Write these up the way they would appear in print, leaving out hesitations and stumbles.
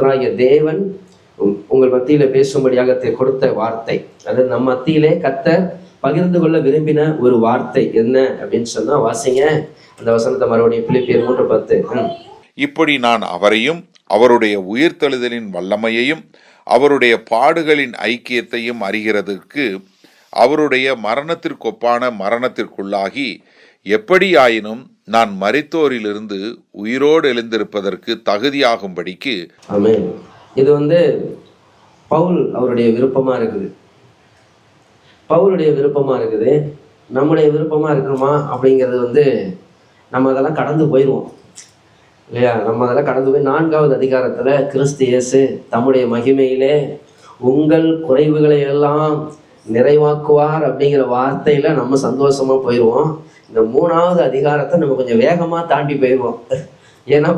கர்த்தராகிய தேவன் உங்கள் மத்தியில பேசும்படியாக கொடுத்த வார்த்தை, அதாவது நம் மத்தியிலே கர்த்தர் பகிர்ந்து கொள்ள விரும்பின ஒரு வார்த்தை என்ன அப்படின்னு சொன்னா, வாசிங்க அந்த வசனத்தை மறுபடியும். பிலிப்பியர் 3:10. இப்படி நான் அவரையும் அவருடைய உயிர்த்தெழுதலின் வல்லமையையும் அவருடைய பாடுகளின் ஐக்கியத்தையும் அறிகிறதற்கு அவருடைய மரணத்திற்கொப்பான மரணத்திற்குள்ளாகி எப்படியாயினும் நான் மரித்தோரிலிருந்து உயிரோடு எழுந்திருப்பதற்கு தகுதியாகும்படிக்கு. ஆமென். இது பவுல் அவருடைய விருப்பமா இருக்குது. பவுலுடைய விருப்பமா இருக்குது. நம்முடைய விருப்பமா இருக்கணுமா அப்படிங்கிறது நம்ம அதெல்லாம் கடந்து போயிடுவோம் இல்லையா? நம்ம அதெல்லாம் கடந்து போய் 4வது அதிகாரத்துல கிறிஸ்து இயேசு தம்முடைய மகிமையிலே உங்கள் குறைவுகளை எல்லாம் நிறைவாக்குவார் அப்படிங்கிற வார்த்தையில நம்ம சந்தோஷமா போயிடுவோம். இந்த 3வது அதிகாரத்தை நம்ம கொஞ்சம் வேகமா தாண்டி போயிடுவோம். ஏன்னா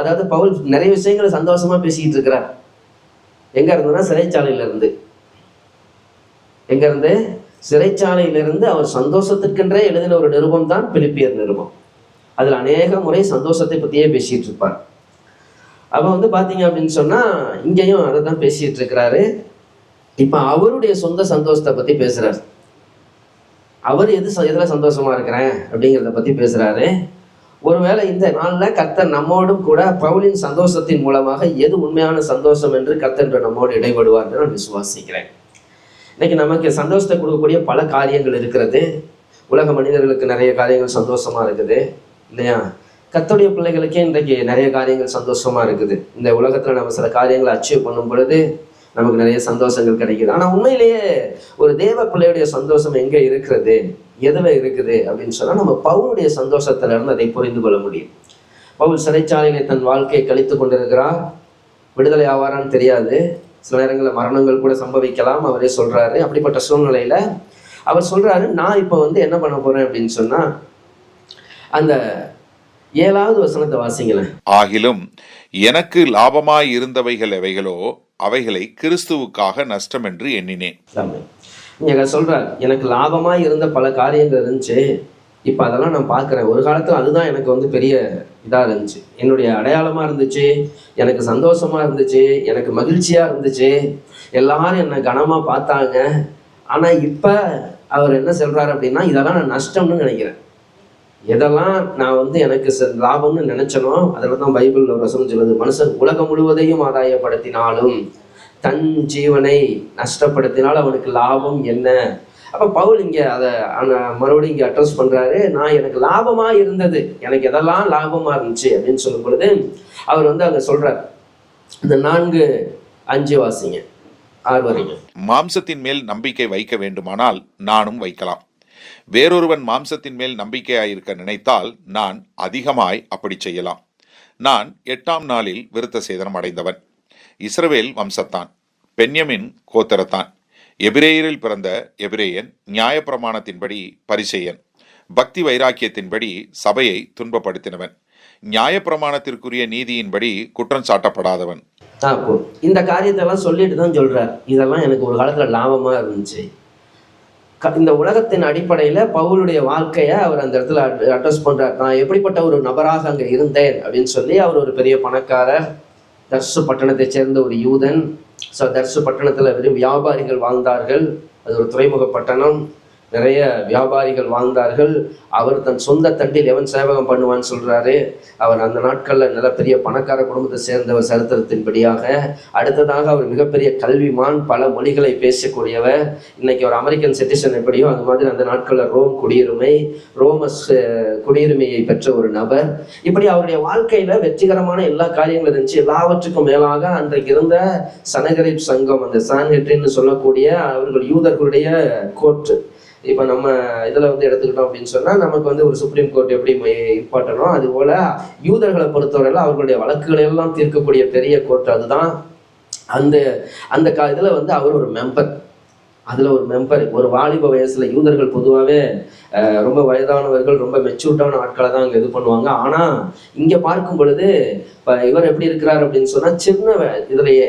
அதாவது பவுல் நிறைய விஷயங்களை சந்தோஷமா பேசிக்கிட்டு இருக்கிறார். எங்க இருந்துன்னா சிறைச்சாலையிலிருந்து. எங்க இருந்து? சிறைச்சாலையிலிருந்து அவர் சந்தோஷத்திற்கென்றே எழுதின ஒரு நிருபம் தான் பிலிப்பியர் நிருபம். அதுல அநேக முறை சந்தோஷத்தை பத்தியே பேசிட்டு இருப்பார். அப்ப பாத்தீங்க அப்படின்னு சொன்னா இங்கேயும் அதை தான் பேசிட்டு இருக்கிறாரு. இப்ப அவருடைய சொந்த சந்தோஷத்தை பத்தி பேசுறாரு. அவர் எதுல சந்தோஷமா இருக்கிறேன் அப்படிங்கிறத பத்தி பேசுறாரு. ஒருவேளை இந்த நாள்ல கர்த்தர் நம்மோடும் கூட பவுலின் சந்தோஷத்தின் மூலமாக எது உண்மையான சந்தோஷம் என்று கர்த்தர் நம்மோடு இடைபடுவார் என்று நான் விசுவாசிக்கிறேன். இன்னைக்கு நமக்கு சந்தோஷத்தை கொடுக்கக்கூடிய பல காரியங்கள் இருக்கிறது. உலக மனிதர்களுக்கு நிறைய காரியங்கள் சந்தோஷமா இருக்குது இல்லையா? கர்த்தருடைய பிள்ளைகளுக்கே இன்றைக்கு நிறைய காரியங்கள் சந்தோஷமா இருக்குது. இந்த உலகத்துல நம்ம சில காரியங்களை அச்சீவ் பண்ணும் பொழுது நமக்கு நிறைய சந்தோஷங்கள் கிடைக்குது. ஆனா உண்மையிலேயே ஒரு தேவ பிள்ளையுடைய சந்தோஷம் எங்க இருக்கிறது, எதுல இருக்குது அப்படின்னு சொன்னா நம்ம பவுலுடைய சந்தோஷத்துல இருந்து அதை புரிந்து கொள்ள முடியும். பவுல் சிறைச்சாலையிலே தன் வாழ்க்கையை கழித்து கொண்டிருக்கிறார். விடுதலை ஆவாரான்னு தெரியாது. சில நேரங்களில் மரணங்கள் கூட சம்பவிக்கலாம். அவரே சொல்றாரு. அப்படிப்பட்ட சூழ்நிலையில அவர் சொல்றாரு, நான் இப்ப என்ன பண்ண போறேன் அப்படின்னு சொன்னா அந்த 7வது வசனத்தை வாசிங்களேன். ஆகிலும் எனக்கு லாபமாய் இருந்தவைகள் எவைகளோ அவைகளை கிறிஸ்துவுக்காக நஷ்டம் என்று எண்ணினேன். இங்க சொல்றார், எனக்கு லாபமாய் இருந்த பல காரியங்கள் இருந்துச்சு, இப்ப அதெல்லாம் நான் பார்க்கிறேன். ஒரு காலத்துல அதுதான் எனக்கு பெரிய இதா இருந்துச்சு, என்னுடைய அடையாளமா இருந்துச்சு, எனக்கு சந்தோஷமா இருந்துச்சு, எனக்கு மகிழ்ச்சியா இருந்துச்சு, எல்லாரும் என்னை கனமா பார்த்தாங்க. ஆனா இப்ப அவர் என்ன சொல்றாரு அப்படின்னா, இதெல்லாம் நான் நஷ்டம்னு நினைக்கிறேன். எதெல்லாம் நான் எனக்கு லாபம்னு நினைச்சனோ அதெல்லாம் தான் பைபிள் ஒரு வசனம் சொல்லுது, மனுஷன் உலகம் முழுவதையும் ஆதாயப்படுத்தினாலும் தன் ஜீவனை நஷ்டப்படுத்தினால் அவனுக்கு லாபம் என்ன? அப்ப பவுல் இங்க அதை மறுபடியும் இங்க அட்ரஸ் பண்றாரு. நான் எனக்கு லாபமா இருந்தது, எனக்கு எதெல்லாம் லாபமா இருந்துச்சு அப்படின்னு சொல்லும் பொழுது அவர் அங்க சொல்றார். இந்த 4:5 வாசிங்க, 6 வரைக்கும். மாம்சத்தின் மேல் நம்பிக்கை வைக்க வேண்டுமானால் நானும் வைக்கலாம். வேறொருவன் மாம்சத்தின் மேல் நம்பிக்கையாயிருக்க நினைத்தால் நான் அதிகமாய் அப்படி செய்யலாம். நான் 8ஆம் நாளில் விருத்த சேதனம் அடைந்தவன். இஸ்ரவேல் வம்சத்தான், பென்யமின் கோத்திரத்தான், எபிரேயரில் பிறந்த எபிரேயன், நியாயப்பிரமாணத்தின்படி பரிசேயன், பக்தி வைராக்கியத்தின்படி சபையை துன்பப்படுத்தினவன், நியாயப்பிரமாணத்திற்குரிய நீதியின்படி குற்றம் சாட்டப்படாதவன். இந்த காரியத்தை எல்லாம் சொல்லிட்டு தான் சொல்றார், இதெல்லாம் எனக்கு ஒரு காலத்துல லாபமா இருந்துச்சு. இந்த உலகத்தின் அடிப்படையில பவுலுடைய வாழ்க்கையை அவர் அந்த இடத்துல அட்ரஸ் பண்றார். நான் எப்படிப்பட்ட ஒரு நபராக அங்க இருந்தேன் அப்படின்னு சொல்லி அவர் ஒரு பெரிய பணக்காரர், தர்சு பட்டணத்தை சேர்ந்த ஒரு யூதன். தர்சு பட்டணத்துல வெறும் வியாபாரிகள் வாழ்ந்தார்கள். அது ஒரு துறைமுக பட்டணம், நிறைய வியாபாரிகள் வாழ்ந்தார்கள். அவர் தன் சொந்த தண்டில் எவன் சேவகம் பண்ணுவான்னு சொல்றாரு. அவர் அந்த நாட்கள்ல நல்ல பெரிய பணக்கார குடும்பத்தை சேர்ந்தவர் சரித்திரத்தின்படியாக. அடுத்ததாக அவர் மிகப்பெரிய கல்விமான், பல மொழிகளை பேசக்கூடியவர். இன்னைக்கு ஒரு அமெரிக்கன் சிட்டிசன் எப்படியோ அது மாதிரி அந்த நாட்கள்ல ரோமஸ் குடியுரிமையை பெற்ற ஒரு நபர். இப்படி அவருடைய வாழ்க்கையில வெற்றிகரமான எல்லா காரியங்களும் இருந்துச்சு. எல்லாவற்றுக்கும் மேலாக அன்றைக்கு இருந்த சனகரிப் சங்கம், அந்த சான்ஹெட்ரின்னு சொல்லக்கூடிய அவர்கள் யூதர்களுடைய கோர்ட்டு. இப்போ நம்ம இதில் எடுத்துக்கிட்டோம் அப்படின்னு சொன்னால் நமக்கு ஒரு சுப்ரீம் கோர்ட் எப்படி இம்பார்ட்டனோ அது போல யூதர்களை பொறுத்தவரையில் அவர்களுடைய வழக்குகளை எல்லாம் தீர்க்கக்கூடிய பெரிய கோர்ட் அதுதான். அந்த இதில் அவர் ஒரு மெம்பர். அதில் ஒரு மெம்பர், ஒரு வாலிப வயசில் யூதர்கள் பொதுவாகவே ரொம்ப வயதானவர்கள், ரொம்ப மெச்சூர்டான ஆட்களை தான் அங்கே இது பண்ணுவாங்க. ஆனால் இங்கே பார்க்கும் பொழுது இப்போ இவர் எப்படி இருக்கிறார் அப்படின்னு சொன்னால் சின்ன இதுலையே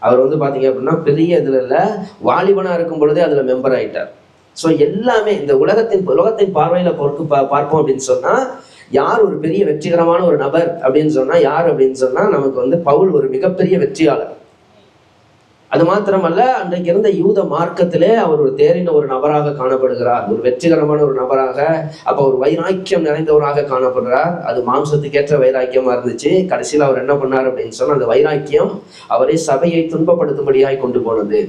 அவர் பார்த்தீங்க அப்படின்னா பெரிய இதில் இல்லை, வாலிபனாக இருக்கும் பொழுதே அதில் மெம்பர் ஆகிட்டார். ஸோ எல்லாமே இந்த உலகத்தின் பார்வையில் பார்ப்போம் அப்படின்னு சொன்னால் யார் ஒரு பெரிய வெற்றிகரமான ஒரு நபர் அப்படின்னு சொன்னா யார் அப்படின்னு சொன்னா நமக்கு வந்து பவுல் ஒரு மிகப்பெரிய வெற்றியாளர். அது மாத்திரமல்ல, அன்றைக்கு இருந்த யூத மார்க்கத்திலே அவர் ஒரு தேறின ஒரு நபராக காணப்படுகிறார், ஒரு வெற்றிகரமான ஒரு நபராக. அப்ப ஒரு வைராக்கியம் நிறைந்தவராக காணப்படுறார். அது மாம்சத்துக்கேற்ற வைராக்கியமா இருந்துச்சு. கடைசியில் அவர் என்ன பண்ணார் அப்படின்னு சொன்னா, அந்த வைராக்கியம் அவரை சபையை துன்பப்படுத்தும்படியாய் கொண்டு போனது.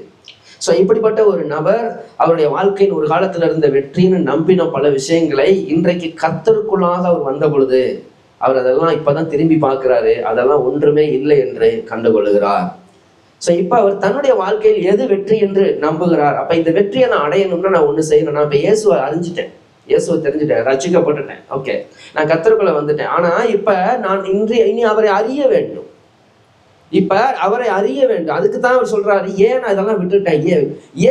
ஸோ இப்படிப்பட்ட ஒரு நபர் அவருடைய வாழ்க்கையின் ஒரு காலத்துல இருந்த வெற்றின்னு நம்பின பல விஷயங்களை இன்றைக்கு கர்த்தருக்குள்ளாக அவர் வந்த பொழுது அவர் அதெல்லாம் இப்பதான் திரும்பி பார்க்கிறாரு. அதெல்லாம் ஒன்றுமே இல்லை என்று கண்டுகொள்கிறார். ஸோ இப்போ அவர் தன்னுடைய வாழ்க்கையில் எது வெற்றி என்று நம்புகிறார். அப்ப இந்த வெற்றியை நான் அடையணும்னா நான் ஒண்ணு செய்யணும். நான் இப்ப இயேசுவை அறிஞ்சிட்டேன், இயேசுவை தெரிஞ்சுட்டேன், ரட்சிக்கப்பட்டுட்டேன், ஓகே, நான் கர்த்தருக்குள்ள வந்துட்டேன். ஆனா இப்ப நான் இனி அவரை அறிய வேண்டும். இப்ப அவரை அறிய வேண்டும். அதுக்கு தான் அவர் சொல்றாரு, ஏன் நான் இதெல்லாம் விட்டுட்டேன்,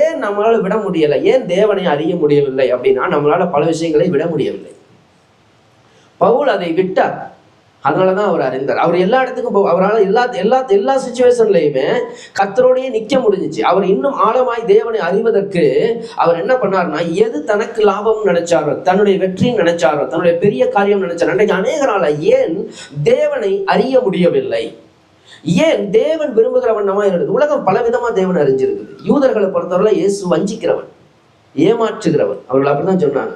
ஏன் நம்மளால விட முடியல, ஏன் தேவனை அறிய முடியவில்லை அப்படின்னா நம்மளால பல விஷயங்களை விட முடியவில்லை. பவுல் அதை விட்டார், அதனாலதான் அவர் அறிந்தார். அவர் எல்லா இடத்துக்கும் அவரால் எல்லா சிச்சுவேஷன்லயுமே கர்த்தரோடையே நிக்க முடிஞ்சிச்சு. அவர் இன்னும் ஆழமாய் தேவனை அறிவதற்கு அவர் என்ன பண்ணார்னா, எது தனக்கு லாபம் நினைச்சாரோ, தன்னுடைய வெற்றின்னு நினைச்சாரோ, தன்னுடைய பெரிய காரியம் நினைச்சாரோ, அன்றைக்கு அநேகரால ஏன் தேவனை அறிய முடியவில்லை, ஏன் தேவன் விரும்புகிற வண்ணமா இருந்தது. உலகம் பல விதமா தேவன் அறிஞ்சிருக்குது. யூதர்களை பொறுத்தவரை இயேசு வஞ்சிக்கிறவன், ஏமாற்றுகிறவன், அவர்கள் அப்படிதான் சொன்னாங்க.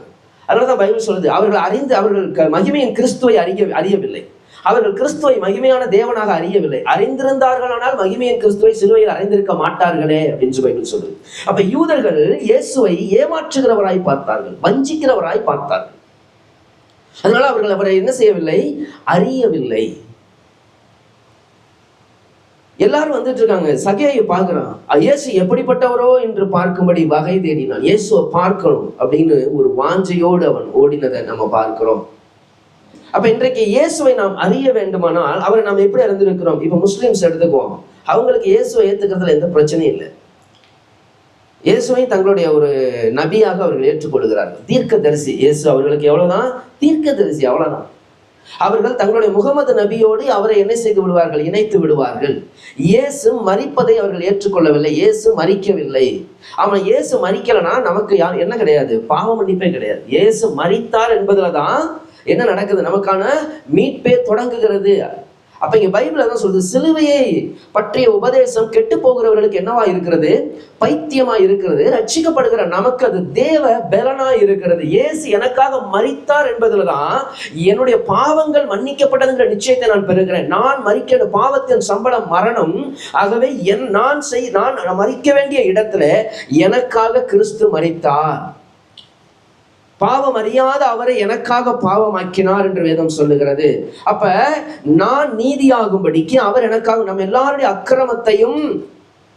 அதனாலதான் பைபிள் சொல்லுது, அவர்கள் அவர்கள் மகிமையின் கிறிஸ்துவை அறியவில்லை, அவர்கள் கிறிஸ்துவை மகிமையான தேவனாக அறியவில்லை. அறிந்திருந்தார்கள் ஆனால் மகிமையின் கிறிஸ்துவை சிலுவையில் அறிந்திருக்க மாட்டார்களே அப்படின்னு பைபிள் சொல்லுது. அப்ப யூதர்கள் இயேசுவை ஏமாற்றுகிறவராய் பார்த்தார்கள், வஞ்சிக்கிறவராய் பார்த்தார்கள். அதனால அவர்கள் அவரை என்ன செய்யவில்லை, அறியவில்லை. எல்லாரும் வந்துட்டு இருக்காங்க, சகேயை பார்க்கிறான், இயேசு எப்படிப்பட்டவரோ என்று பார்க்கும்படி வகை தேடினான். இயேசுவை பார்க்கணும் அப்படின்னு ஒரு வாஞ்சையோடு அவன் ஓடினதை நம்ம பார்க்கிறோம். அப்ப இன்றைக்கு இயேசுவை நாம் அறிய வேண்டுமானால் அவரை நாம் எப்படி அறிந்திருக்கிறோம்? இப்ப முஸ்லிம்ஸ் எடுத்துக்குவோம், அவங்களுக்கு இயேசுவை ஏத்துக்கிறதுல எந்த பிரச்சனையும் இல்லை. இயேசுவை தங்களுடைய ஒரு நபியாக அவர்கள் ஏற்றுக்கொள்கிறார்கள், தீர்க்கதரிசி. இயேசு அவர்களுக்கு எவ்வளவுதான் தீர்க்கதரிசி, அவ்வளவுதான். அவர்கள் தங்களுடைய முகமது நபியோடு அவரை என்ன செய்து விடுவார்கள், இணைத்து விடுவார்கள். இயேசு மரிப்பதை அவர்கள் ஏற்றுக்கொள்ளவில்லை, இயேசு மரிக்கவில்லை. அவன் இயேசு மரிக்கலனா நமக்கு என்ன கிடையாது, பாவ மன்னிப்பே கிடையாது. இயேசு மரித்தார் என்பதுலதான் என்ன நடக்குது, நமக்கான மீட்பே தொடங்குகிறது. அப்ப இங்க பைபிள் தான் சொல்றது, சிலுவையை பற்றிய உபதேசம் கெட்டு போகிறவர்களுக்கு என்னவா இருக்கிறது, பைத்தியமா இருக்கிறது. ரட்சிக்கப்படுகிற நமக்கு அது தேவ பலனா இருக்கிறது. இயேசு எனக்காக மரித்தார் என்பதுலதான் என்னுடைய பாவங்கள் மன்னிக்கப்பட்டதுங்கிற நிச்சயத்தை நான் பெறுகிறேன். நான் மரிக்க, பாவத்தின் சம்பளம் மரணம். ஆகவே நான் மரிக்க வேண்டிய இடத்துல எனக்காக கிறிஸ்து மரித்தார். பாவம் அறியாத அவரை எனக்காக பாவமாக்கினார் என்று வேதம் சொல்லுகிறது. அப்ப நான் நீதியாகும்படிக்கு அவர் எனக்காக நம்ம எல்லாருடைய அக்கிரமத்தையும்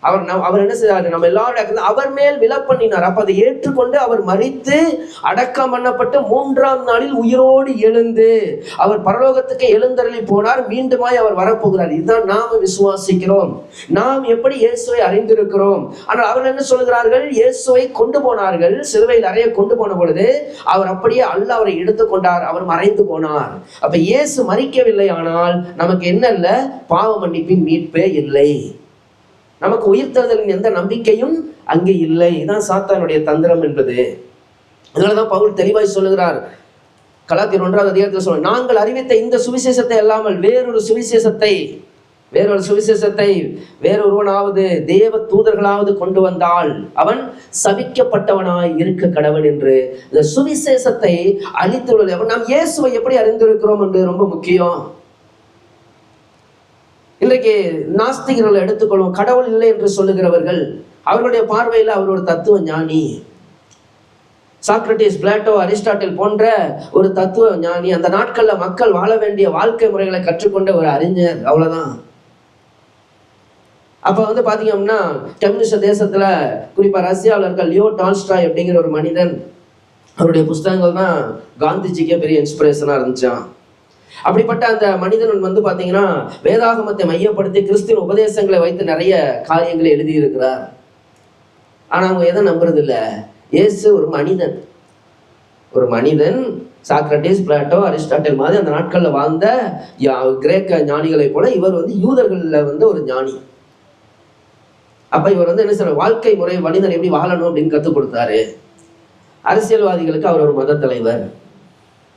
அவர் என்ன செய்தார், நம்ம எல்லாருடைய அவர் மேல் விலப்பண்ணினார். அப்ப அதை ஏற்றுக்கொண்டு அவர் மரித்து அடக்கம் பண்ணப்பட்டு 3ஆம் நாளில் உயிரோடு எழுந்து அவர் பரலோகத்துக்கு எழுந்தருளி போனார். மீண்டுமாய் அவர் வரப்போகிறார். இதுதான் நாம விசுவாசிக்கிறோம். நாம் எப்படி இயேசுவை அறிந்திருக்கிறோம். ஆனால் அவர்கள் என்ன சொல்கிறார்கள், இயேசுவை கொண்டு போனார்கள், சிலுவையில் அறைய கொண்டு போன பொழுது அவர் அப்படியே அல்ல, அவரை எடுத்துக்கொண்டார், அவர் மறைந்து போனார். அப்ப இயேசு மரிக்கவில்லை, ஆனால் நமக்கு என்ன இல்லை, பாவ மன்னிப்பின் மீட்பே இல்லை, நமக்கு உயிர்த்தெழுதலின் எந்த நம்பிக்கையும் அங்கே இல்லை. இதுதான் சாத்தானுடைய தந்திரம் என்பது. அதனாலதான் பவுல் தெளிவாய் சொல்லுகிறார், கலாத்தியர் 1ஆம் அதிகாரத்தில் சொல்ல, நாங்கள் அறிவித்த இந்த சுவிசேஷத்தை அல்லாமல் வேறொரு சுவிசேஷத்தை வேறொருவனாவது தேவ தூதர்களாவது கொண்டு வந்தால் அவன் சபிக்கப்பட்டவனாய் இருக்க கடவன் என்று இந்த சுவிசேஷத்தை அளித்துள்ள நாம் இயேசுவை எப்படி அறிந்திருக்கிறோம் என்று ரொம்ப முக்கியம். இன்றைக்கு நாஸ்திகர்களை எடுத்துக்கொள்வோம், கடவுள் இல்லை என்று சொல்லுகிறவர்கள், அவர்களுடைய பார்வையில் அவர் ஒரு தத்துவ ஞானி. சாக்ரட்டிஸ், பிளாட்டோ, அரிஸ்டாட்டில் போன்ற ஒரு தத்துவ ஞானி. அந்த நாட்கள்ல மக்கள் வாழ வேண்டிய வாழ்க்கை முறைகளை கற்றுக்கொண்ட ஒரு அறிஞர், அவ்வளவுதான். அப்ப பாத்தீங்க அப்படின்னா கம்யூனிஸ்ட் தேசத்துல, குறிப்பா ரஷ்யாவில் இருக்க லியோ டால்ஸ்டாய் அப்படிங்கிற ஒரு மனிதன், அவருடைய புஸ்தகங்கள் தான் காந்திஜிக்கே பெரிய இன்ஸ்பிரேஷனா இருந்துச்சான். அப்படிப்பட்ட அந்த மனிதன் பாத்தீங்கன்னா வேதாகமத்தை மையப்படுத்தி கிறிஸ்துவின் உபதேசங்களை வைத்து நிறைய காரியங்களை எழுதியிருக்கிறார். ஆனா அவங்க எதை நம்புறது இல்லை, இயேசு ஒரு மனிதன். சாக்ரட்டிஸ், பிளாட்டோ, அரிஸ்டாட்டில் மாதிரி அந்த நாட்கள்ல வாழ்ந்த கிரேக்க ஞானிகளை போல இவர் யூதர்கள்ல ஒரு ஞானி. அப்ப இவர் என்ன சொல்ற, வாழ்க்கை முறை மனிதன் எப்படி வாழணும் அப்படின்னு கத்துக் கொடுத்தாரு. அரசியல்வாதிகளுக்கு அவர் ஒரு மத தலைவர்.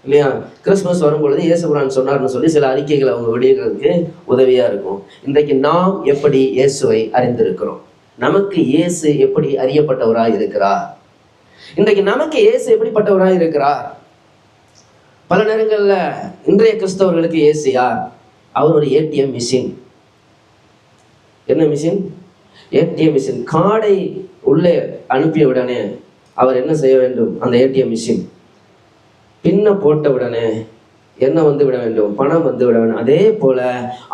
இல்லையா? கிறிஸ்துமஸ் வரும்பொழுது இயேசுபிரான் சொன்னார்னு சொல்லி சில அறிக்கைகளை அவங்க வெளியிடுறதுக்கு உதவியா இருக்கும். இன்றைக்கு நாம் எப்படி இயேசுவை அறிந்திருக்கிறோம்? நமக்கு இயேசு எப்படி அறியப்பட்டவராய் இருக்கிறார்? இன்றைக்கு நமக்கு இயேசு எப்படிப்பட்டவராய் இருக்கிறார்? பல நேரங்கள்ல இன்றைய கிறிஸ்தவர்களுக்கு இயேசு யார்? அவர் ஒரு ஏடிஎம் மிஷின். என்ன மிஷின்? ATM machine. கார்டை உள்ளே அனுப்பிய உடனே அவர் என்ன செய்ய வேண்டும்? அந்த ஏடிஎம் மிஷின் பின்ன போட்ட உடனே என்ன வந்து விட வேண்டும்? பணம் வந்து விட வேண்டும். அதே போல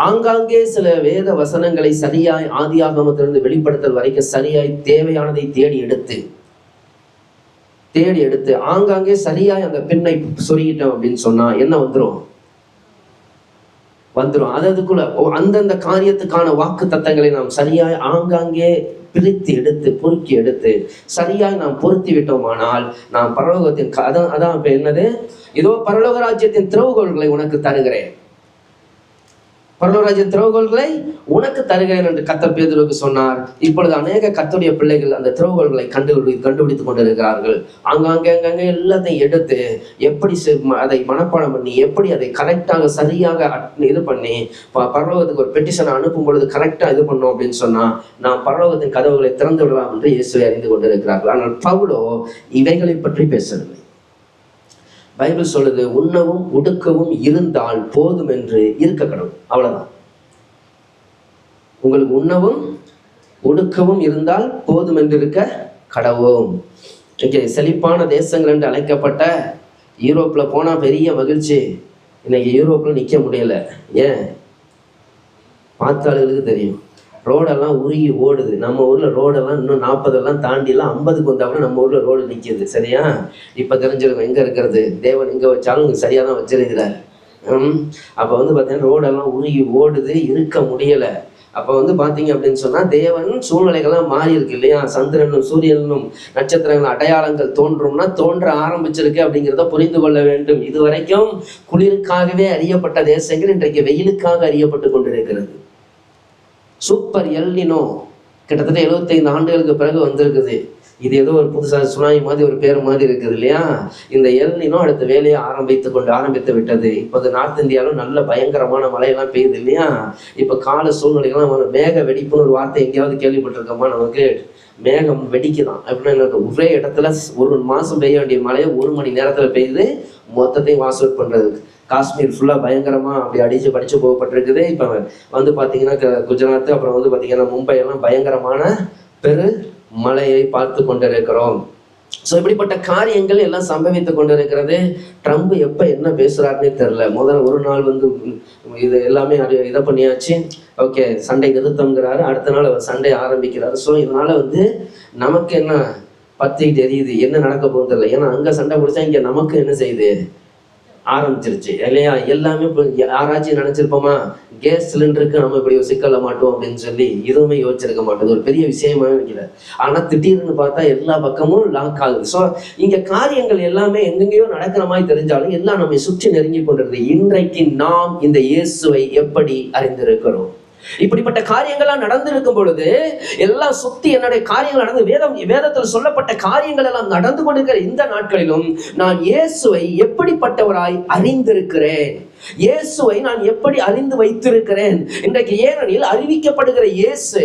ஆங்காங்கே சில வேத வசனங்களை சரியாய் ஆதியாகமத்திலிருந்து வெளிப்படுத்தல் வரைக்கும் சரியாய் தேவையானதை தேடி எடுத்து ஆங்காங்கே சரியாய் அந்த பின்னை சொருகிட்டோம் அப்படின்னு சொன்னா என்ன வந்துடும்? அதுக்குள்ள அந்தந்த காரியத்துக்கான வாக்கு தத்தங்களை நாம் சரியாய் ஆங்காங்கே பிரித்து எடுத்து பொறுக்கி எடுத்து சரியாய் நாம் பொருத்தி விட்டோமானால் நாம் பரலோகத்தின் அதான் இப்ப என்னது? இதோ பரலோக ராஜ்யத்தின் திறவுகோல்களை உனக்கு தருகிறேன், பரலோகராஜ்யத்தின் திறவுகோல்களை உனக்கு தருகிறேன் என்று கர்த்தர் பேதுருவுக்கு சொன்னார். இப்பொழுது அநேக கர்த்தருடைய பிள்ளைகள் அந்த திறவுகோல்களை கண்டுபிடித்துக் கொண்டிருக்கிறார்கள். அங்கங்கே எல்லாத்தையும் எடுத்து எப்படி அதை மனப்பாடம் பண்ணி எப்படி அதை கரெக்டாக சரியாக இது பண்ணி பரலோகத்துக்கு ஒரு பெட்டிஷனை அனுப்பும் பொழுது கரெக்டா இது பண்ணோம் அப்படின்னு சொன்னா நாம் பரலோகத்தின் கதவுகளை திறந்து விடலாம் என்று இயேசுவை அறிந்து கொண்டிருக்கிறார்கள். ஆனால் பவுலோ இவைகளை பற்றி பேசவில்லை. பைபிள் சொல்லுது, உண்ணவும் உடுக்கவும் இருந்தால் போதும் என்று இருக்க கடவுள். அவ்வளவுதான். உங்களுக்கு உண்ணவும் உடுக்கவும் இருந்தால் போதும் என்று இருக்க கடவும். இங்கே செழிப்பான தேசங்கள் என்று அழைக்கப்பட்ட யூரோப்ல போனா பெரிய மகிழ்ச்சி. இன்னைக்கு யூரோப்ல நிக்க முடியல. ஏன்? பார்த்தாளுகளுக்கு தெரியும். ரோடெல்லாம் உருகி ஓடுது. நம்ம ஊர்ல ரோடெல்லாம் இன்னும் 40 தாண்டிலாம் 50க்கு வந்தாலும் நம்ம ஊர்ல ரோடு நிற்கிது. சரியா? இப்ப தெரிஞ்சிருக்கும் எங்க இருக்கிறது. தேவன் எங்க வச்சாலும் சரியா தான் வச்சிருக்கிறார். அப்ப பார்த்தீங்கன்னா ரோடெல்லாம் உருகி ஓடுது, இருக்க முடியல. அப்ப பார்த்தீங்க அப்படின்னு சொன்னா தேவன் சூழ்நிலைகள்லாம் மாறி இருக்கு இல்லையா? சந்திரனும் சூரியனும் நட்சத்திரங்கள் அடையாளங்கள் தோன்ற ஆரம்பிச்சிருக்கு அப்படிங்கிறத புரிந்து கொள்ள வேண்டும். இதுவரைக்கும் குளிருக்காகவே அறியப்பட்ட தேசங்கள் இன்றைக்கு வெயிலுக்காக அறியப்பட்டு கொண்டிருக்கிறது. சூப்பர் எல்னினோ கிட்டத்தட்ட 75 ஆண்டுகளுக்கு பிறகு வந்திருக்குது. இது ஏதோ ஒரு புதுசாக சுனாமி மாதிரி ஒரு பேர் மாதிரி இருக்குது இல்லையா? இந்த எல்னினோ அடுத்த வேலையை ஆரம்பித்து விட்டது. இப்போது நார்த் இந்தியாவிலும் நல்ல பயங்கரமான மழையெல்லாம் பெய்யுது இல்லையா? இப்போ கால சூழ்நிலைகள்லாம் மேக வெடிப்புன்னு ஒரு வார்த்தை எங்கேயாவது கேள்விப்பட்டிருக்கோமா? நமக்கு மேகம் வெடிக்குதான் அப்படின்னா ஒரே இடத்துல ஒரு மாதம் பெய்ய வேண்டிய மழையை 1 மணி நேரத்தில் பெய்யுது, மொத்தத்தையும் வாஷ் அவுட் பண்ணுறதுக்கு. காஷ்மீர் ஃபுல்லாக பயங்கரமாக அப்படி படிச்சு போகப்பட்டிருக்குது. இப்போ பார்த்தீங்கன்னா குஜராத், அப்புறம் பார்த்தீங்கன்னா மும்பை எல்லாம் பயங்கரமான பெரு மழையை பார்த்து கொண்டிருக்கிறோம். ஸோ இப்படிப்பட்ட காரியங்கள் எல்லாம் சம்பவித்து கொண்டிருக்கிறது. ட்ரம்ப் எப்போ என்ன பேசுகிறாருன்னே தெரில. முதல்ல ஒரு நாள் இது எல்லாமே இதை பண்ணியாச்சு, ஓகே சண்டை நிறுத்தங்கிறாரு. அடுத்த நாள் அவர் சண்டை ஆரம்பிக்கிறாரு. ஸோ இதனால நமக்கு என்ன பத்திக்கிட்டு எரியுது, என்ன நடக்க போகுது தெரியல. ஏன்னா அங்கே சண்டை பிடிச்சா இங்கே நமக்கு என்ன செய்யுது ஆரம்பிச்சிருச்சு இல்லையா? எல்லாமே இப்போ யாராச்சும் நினைச்சிருப்போமா கேஸ் சிலிண்டருக்கு நம்ம இப்படி சிக்கல மாட்டோம் அப்படின்னு சொல்லி எதுவுமே யோசிச்சிருக்க மாட்டோம். ஒரு பெரிய விஷயமாவே வைக்கல. ஆனா திடீர்னு பார்த்தா எல்லா பக்கமும் லாக் ஆகுது. ஸோ இங்க காரியங்கள் எல்லாமே எங்கெங்கேயோ நடக்கிற மாதிரி தெரிஞ்சாலும் எல்லாம் நம்மை சுற்றி நெருங்கி கொண்டிருக்கு. இன்றைக்கு நாம் இந்த இயேசுவை எப்படி அறிந்திருக்கிறோம்? இப்படிப்பட்ட காரியங்கள்லாம் நடந்திருக்கும் பொழுது எல்லாம் சுத்தி என்னுடைய காரியங்கள் நடந்து வேதத்தில் சொல்லப்பட்ட காரியங்கள் எல்லாம் நடந்து கொண்டிருக்கிற இந்த நாட்களிலும் நான் இயேசுவை எப்படிப்பட்டவராய் அறிந்திருக்கிறேன், இயேசுவை நான் எப்படி அறிந்து வைத்திருக்கிறேன் இன்றைக்கு. ஏனெனில் அறிவிக்கப்படுகிற இயேசு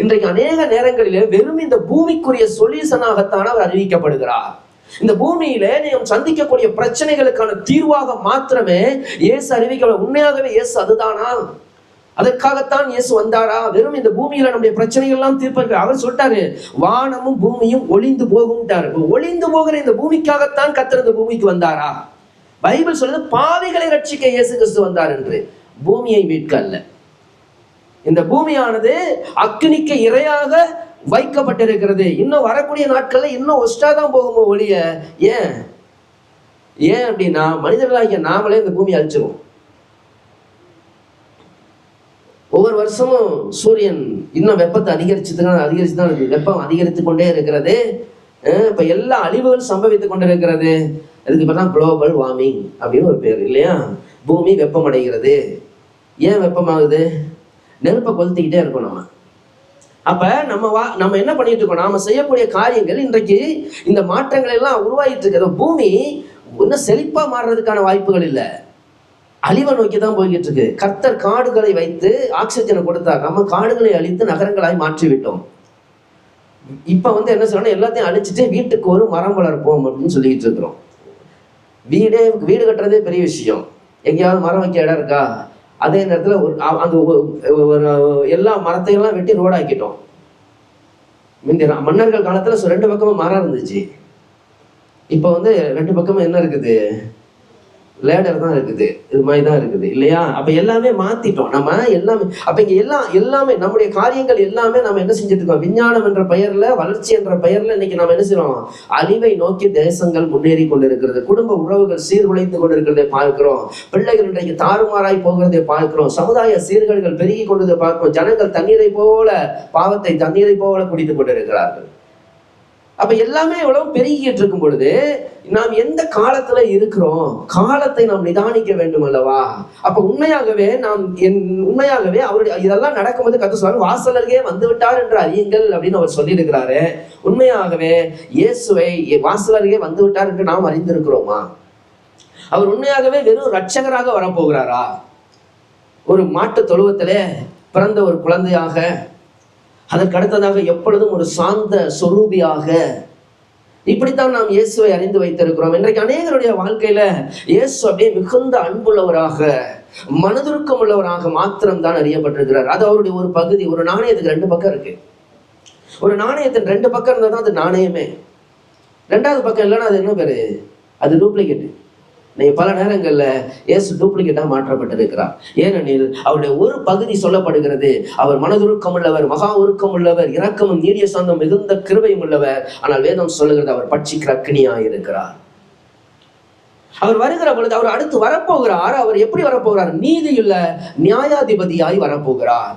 இன்றைக்கு அநேக நேரங்களிலே வெறும் இந்த பூமிக்குரிய சொல்யூஷனாகத்தான் அவர் அறிவிக்கப்படுகிறார். இந்த பூமியிலே நாம் சந்திக்கக்கூடிய பிரச்சனைகளுக்கான தீர்வாக மாத்திரமே இயேசு அறிவிக்க. உண்மையாகவே இயேசு அதுதானா? அதற்காகத்தான் இயேசு வந்தாரா? வெறும் இந்த பூமியில நம்முடைய பிரச்சனைகள் எல்லாம் தீர்ப்பார். அவர் சொல்லிட்டாரு, வானமும் பூமியும் ஒளிந்து போகும்ட்டாரு. ஒளிந்து போகிற இந்த பூமிக்காகத்தான் கர்த்தர் இந்த பூமிக்கு வந்தாரா? பைபிள் சொல்லுது பாவிகளை ரட்சிக்க இயேசு கிறிஸ்து வந்தார் என்று, பூமியை மீட்க அல்ல. இந்த பூமியானது அக்கினிக்கு இரையாக வைக்கப்பட்டிருக்கிறது. இன்னும் வரக்கூடிய நாட்கள்ல இன்னும் ஒஸ்டாதான் போகுமோ ஒழிய. ஏன் அப்படின்னா மனிதர்களாகிய நாமளே இந்த பூமியை அழிச்சிருவோம். ஒவ்வொரு வருஷமும் சூரியன் இன்னும் வெப்பத்தை அதிகரிச்சுதான் இருக்கு. வெப்பம் அதிகரித்து கொண்டே இருக்கிறது. இப்ப எல்லா அழிவுகள் சம்பவித்துக் கொண்டிருக்கிறது. அதுக்கு இப்பதான் குளோபல் வார்மிங் அப்படின்னு ஒரு பேர் இல்லையா? பூமி வெப்பம் அடைகிறது. ஏன் வெப்பமாகுது? நெருப்பை கொளுத்திக்கிட்டே இருக்கோம் நம்ம. அப்ப நம்ம என்ன பண்ணிட்டு இருக்கோம்? நாம செய்யக்கூடிய காரியங்கள் இன்றைக்கு இந்த மாற்றங்கள் எல்லாம் உருவாகிட்டு இருக்கிற பூமி இன்னும் செழிப்பா மாறுறதுக்கான வாய்ப்புகள் இல்லை, அழிவை நோக்கி தான் போய்கிட்டு இருக்கு. கர்த்தர் காடுகளை வைத்து ஆக்சிஜனை கொடுத்தார், நம்ம காடுகளை அழித்து நகரங்களாய் மாற்றி விட்டோம். இப்ப என்ன சொல்லணும், எல்லாத்தையும் அழிச்சிட்டு வீட்டுக்கு ஒரு மரம் வளர்ப்போம் அப்படின்னு சொல்லிட்டு இருக்கிறோம். வீடு கட்டுறதே பெரிய விஷயம். எங்கேயாவது மரம் வைக்க இடம் இருக்கா? அதே நேரத்தில் அந்த எல்லா மரத்தையெல்லாம் வெட்டி ரோடாக்கிட்டோம். மன்னர்கள் காலத்துல 2 பக்கமும் மரம் இருந்துச்சு. இப்ப 2 பக்கமும் என்ன இருக்குது? லேடர் தான் இருக்குது, இது மாதிரி தான் இருக்குது இல்லையா? அப்ப எல்லாமே மாத்திட்டோம் நம்ம எல்லாமே. அப்ப இங்க எல்லாமே நம்முடைய காரியங்கள் எல்லாமே நம்ம என்ன செஞ்சுட்டு இருக்கோம்? விஞ்ஞானம் என்ற பெயர்ல, வளர்ச்சி என்ற பெயர்ல இன்னைக்கு நம்ம என்ன செய்யறோம்? அழிவை நோக்கி தேசங்கள் முன்னேறி கொண்டிருக்கிறது, குடும்ப உறவுகள் சீர்குலைத்து கொண்டிருக்கிறதை பார்க்கிறோம், பிள்ளைகள் இன்றைக்கு தாறுமாறாய் போகிறதை பார்க்கிறோம், சமுதாய சீர்கேடுகள் பெருகி கொண்டதை பார்க்கிறோம், ஜனங்கள் தண்ணீரை போல பாவத்தை தண்ணீரை போல குடித்துக் கொண்டிருக்கிறார்கள். அப்ப எல்லாமே எவ்வளவு பெருகிட்டு இருக்கும் பொழுது நாம் எந்த காலத்துல இருக்கிறோம்? காலத்தை நாம் நிதானிக்க வேண்டும் அல்லவா? அப்ப உண்மையாகவே அவருடைய இதெல்லாம் நடக்கும்போது கர்த்தர் சொல்றாரு, வாசலருகே வந்து விட்டார் என்று அறியுங்கள் அப்படின்னு அவர் சொல்லி இருக்கிறாரு. உண்மையாகவே இயேசுவை வாசலருகே வந்து விட்டார் என்று நாம் அறிந்திருக்கிறோமா? அவர் உண்மையாகவே வெறும் ரட்சகராக வரப்போகிறாரா? ஒரு மாட்டு தொழுவத்திலே பிறந்த ஒரு குழந்தையாக, அதற்கு அடுத்ததாக எப்பொழுதும் ஒரு சாந்த சொரூபியாக, இப்படித்தான் நாம் இயேசுவை அறிந்து வைத்திருக்கிறோம். இன்றைக்கு அநேகருடைய வாழ்க்கையில இயேசு அப்படியே மிகுந்த அன்புள்ளவராக, மனதுருக்கம் உள்ளவராக மாத்திரம்தான் அறியப்பட்டிருக்கிறார். அது அவருடைய ஒரு பகுதி. ஒரு நாணயத்துக்கு 2 பக்கம் இருக்கு. ஒரு நாணயத்தின் 2 பக்கம் இருந்தால் தான் அது நாணயமே. 2வது பக்கம் இல்லைன்னா அது என்ன பேரு? அது டூப்ளிகேட். நீங்க பல நேரங்கள்ல இயேசு டூப்ளிகேட்டா மாற்றப்பட்டிருக்கிறார். ஏனெனில் அவருடைய ஒரு பகுதி சொல்லப்படுகிறது, அவர் மனதுருக்கம் உள்ளவர், மகா உருக்கம் உள்ளவர், இரக்கமும் நீடிய சாந்தம் மிகுந்த கிருபையும் உள்ளவர். ஆனால் வேதம் சொல்லுகிறது அவர் பட்சிக்கிற அக்கினியாய் இருக்கிறார். அவர் வருகிற பொழுது அவர் அடுத்து வரப்போகிறார். அவர் எப்படி வரப்போகிறார்? நீதியுள்ள நியாயாதிபதியாய் வரப்போகிறார்.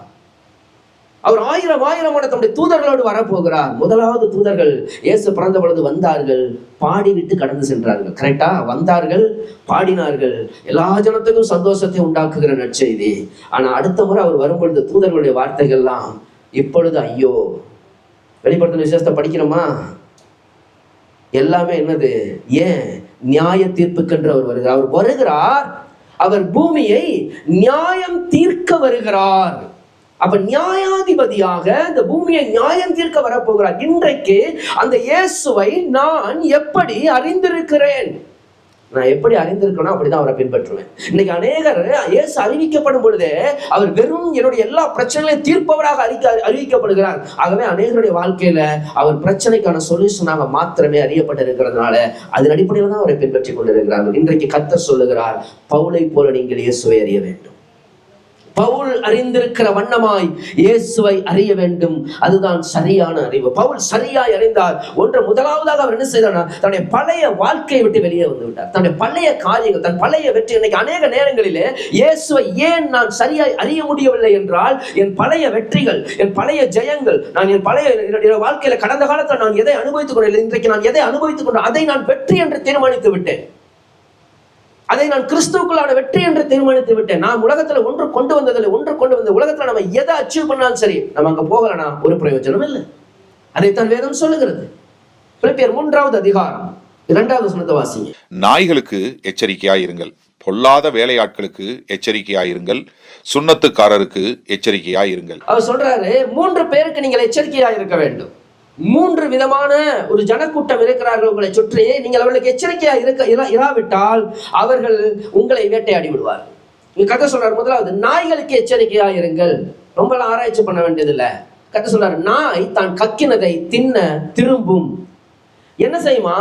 அவர் 1000 தம்முடைய தூதர்களோடு வரப்போகிறார். முதலாவது தூதர்கள் இயேசு பிறந்த பொழுது வந்தார்கள், பாடிவிட்டு கடந்து சென்றார்கள். கரெக்டா? வந்தார்கள், பாடினார்கள், எல்லா ஜனத்துக்கும் சந்தோஷத்தை உண்டாக்குகிற நற்செய்தி. ஆனா அடுத்த முறை அவர் வரும்பொழுது தூதர்களுடைய வார்த்தைகள்லாம் இப்பொழுது ஐயோ. வெளிப்படுத்தின விசேஷத்தை படிக்கிறோமா? எல்லாமே என்னது? ஏன்? நியாய தீர்ப்புக்கென்று அவர் வருகிறார். அவர் வருகிறார், அவர் பூமியை நியாயம் தீர்க்க வருகிறார். அப்ப நியாயாதிபதியாக இந்த பூமியை நியாயம் தீர்க்க வரப்போகிறார். இன்றைக்கு அந்த இயேசுவை நான் எப்படி அறிந்திருக்கிறேன்? நான் எப்படி அறிந்திருக்கணும் அப்படிதான் அவரை பின்பற்றுவேன். இன்னைக்கு அநேகர் இயேசு அறிவிக்கப்படும் பொழுதே அவர் வெறும் என்னுடைய எல்லா பிரச்சனைகளையும் தீர்ப்பவராக அறிவிக்கப்படுகிறார். ஆகவே அநேகருடைய வாழ்க்கையில அவர் பிரச்சனைக்கான சொல்யூஷனாக மாத்திரமே அறியப்பட்டிருக்கிறதுனால அதன் அடிப்படையில் தான் அவரை பின்பற்றி கொண்டிருக்கிறார்கள். இன்றைக்கு கர்த்தர் சொல்லுகிறார், பவுலை போல நீங்கள் இயேசுவை அறிய வேண்டும். பவுல் அறிந்திருக்கிற வண்ணமாய் இயேசுவை அறிய வேண்டும். அதுதான் சரியான அறிவு. பவுல் சரியாய் அறிந்தார். முதலாவதாக அவர் என்ன செய்தார்? தன்னுடைய பழைய வாழ்க்கையை விட்டு வெளியே வந்து விட்டார். தன்னுடைய பழைய காரியங்கள், தன் பழைய வெற்றி. இன்னைக்கு அநேக நேரங்களிலே இயேசுவை ஏன் நான் சரியாய் அறிய முடியவில்லை என்றால், என் பழைய வெற்றிகள், என் பழைய ஜெயங்கள், நான் என் பழைய வாழ்க்கையில கடந்த காலத்தில் நான் எதை அனுபவித்துக் கொண்டேன், இன்றைக்கு நான் எதை அனுபவித்துக் கொண்டேன், அதை நான் வெற்றி என்று தீர்மானித்து விட்டேன். அதை நான் கிறிஸ்துவுக்குள்ளான வெற்றி என்று தீர்மானித்து விட்டேன். நான் உலகத்துல ஒன்று கொண்டு வந்த உலகத்துல நம்ம எதை அச்சீவ் பண்ணாலும் சரி, நம்ம அங்க போகலனா ஒரு பிரயோஜனம் இல்லை. அதைத்தான் வேதம் சொல்லுகிறது. பிலிப்பியர் 3வது அதிகாரம் 2வது வசனத்தை வாசிங்க. நாய்களுக்கு எச்சரிக்கையாயிருங்கள், பொல்லாத வேலையாட்களுக்கு எச்சரிக்கையாயிருங்கள், சுண்ணத்துக்காரருக்கு எச்சரிக்கையாயிருங்கள். அவர் சொல்றாரு, 3 பேருக்கு நீங்கள் எச்சரிக்கையாயிருக்க வேண்டும். 3 விதமான ஒரு ஜனக்கூட்டம் இருக்கிறார்கள் உங்களை சுற்றி. நீங்கள் அவர்களுக்கு எச்சரிக்கையா இராவிட்டால் அவர்கள் உங்களை வேட்டையாடி விடுவார்கள். கதை சொல்றாரு, முதலாவது நாய்களுக்கு எச்சரிக்கையா இருங்கள். ரொம்ப ஆராய்ச்சி பண்ண வேண்டியதில்லை. கதை சொல்றாரு, நாய் தான் கக்கினதை தின்ன திரும்பும். என்ன செய்யுமா?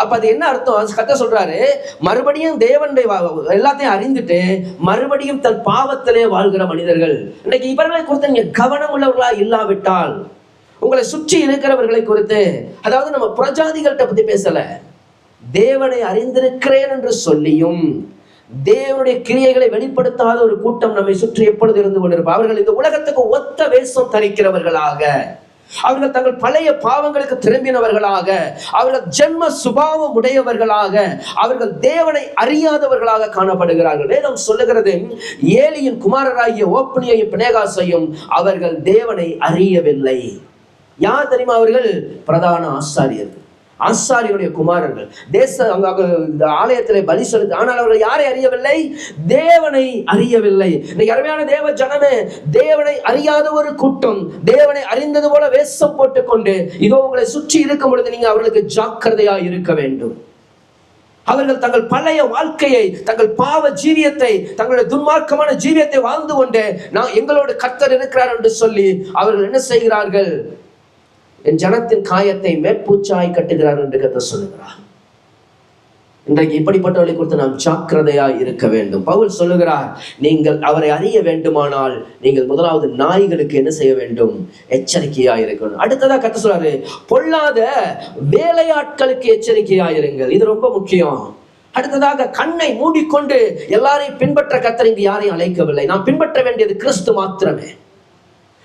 அப்ப அது என்ன அர்த்தம்? கதை சொல்றாரு, மறுபடியும் தேவனுடைய எல்லாத்தையும் அறிந்துட்டு மறுபடியும் தன் பாவத்திலே வாழ்கிற மனிதர்கள். இன்னைக்கு இவர்களை குறித்து நீங்க கவனம் உள்ளவர்களா இல்லாவிட்டால், உங்களை சுற்றி இருக்கிறவர்களை குறித்து, அதாவது நம்ம பிரஜாதிகள்கிட்ட பத்தி பேசல, தேவனை அறிந்திருக்கிறேன் என்று சொல்லியும் தேவனுடைய கிரியைகளை வெளிப்படுத்தாத ஒரு கூட்டம் நம்மை சுற்றி எப்பொழுது இருந்து கொண்டிருப்பார். அவர்கள் இந்த உலகத்துக்கு ஒத்த வேஷம் தரிக்கிறவர்களாக, அவர்கள் தங்கள் பழைய பாவங்களுக்கு திரும்பினவர்களாக, அவர்கள் ஜென்ம சுபாவம் உடையவர்களாக, அவர்கள் தேவனை அறியாதவர்களாக காணப்படுகிறார்கள். வேதம் சொல்லுகிறது, ஏலியின் குமாரராகிய ஓப்னியையும் பினேகாசையும் அவர்கள் தேவனை அறியவில்லை. யார் தெரியுமா? அவர்கள் பிரதான ஆசாரியர்கள். ஆசாரியனுடைய குமாரர்கள். இந்த ஆலயத்திலே பலி செலுத்த, ஆனால் அவர்கள் யாரை அறியவில்லை? தேவனை அறியவில்லை. இன்னைக்கு அருமையான தேவ ஜனமே, தேவனை அறியாத ஒரு கூட்டம் தேவனை அறிந்தது போல வேஷம் போட்டுக்கொண்டு இதோ உங்களை சுற்றி இருக்கும் பொழுது நீங்க அவர்களுக்கு ஜாக்கிரதையா இருக்க வேண்டும். அவர்கள் தங்கள் பழைய வாழ்க்கையை, தங்கள் பாவ ஜீவியத்தை, தங்களுடைய துன்மார்க்கமான ஜீவியத்தை வாழ்ந்து கொண்டு நான் எங்களோடு கர்த்தர் இருக்கிறார் என்று சொல்லி அவர்கள் என்ன செய்கிறார்கள்? என் ஜனத்தின் காயத்தை மேற்பூச்சாய் கட்டுகிறார் என்று கர்த்தர் சொல்லுகிறார். இன்றைக்கு இப்படிப்பட்டவர்களை குறித்து நாம் ஜாக்கிரதையா இருக்க வேண்டும். பவுல் சொல்லுகிறார், நீங்கள் அவரை அறிய வேண்டுமானால் நீங்கள் முதலாவது நாய்களுக்கு என்ன செய்ய வேண்டும்? எச்சரிக்கையா இருக்கணும். அடுத்ததா கர்த்தர் சொல்றாரு, பொல்லாத வேலையாட்களுக்கு எச்சரிக்கையா இருங்கள். இது ரொம்ப முக்கியம். அடுத்ததாக, கண்ணை மூடிக்கொண்டு எல்லாரையும் பின்பற்ற கர்த்தர் இங்கு யாரையும் அழைக்கவில்லை. நாம் பின்பற்ற வேண்டியது கிறிஸ்து மாத்திரமே.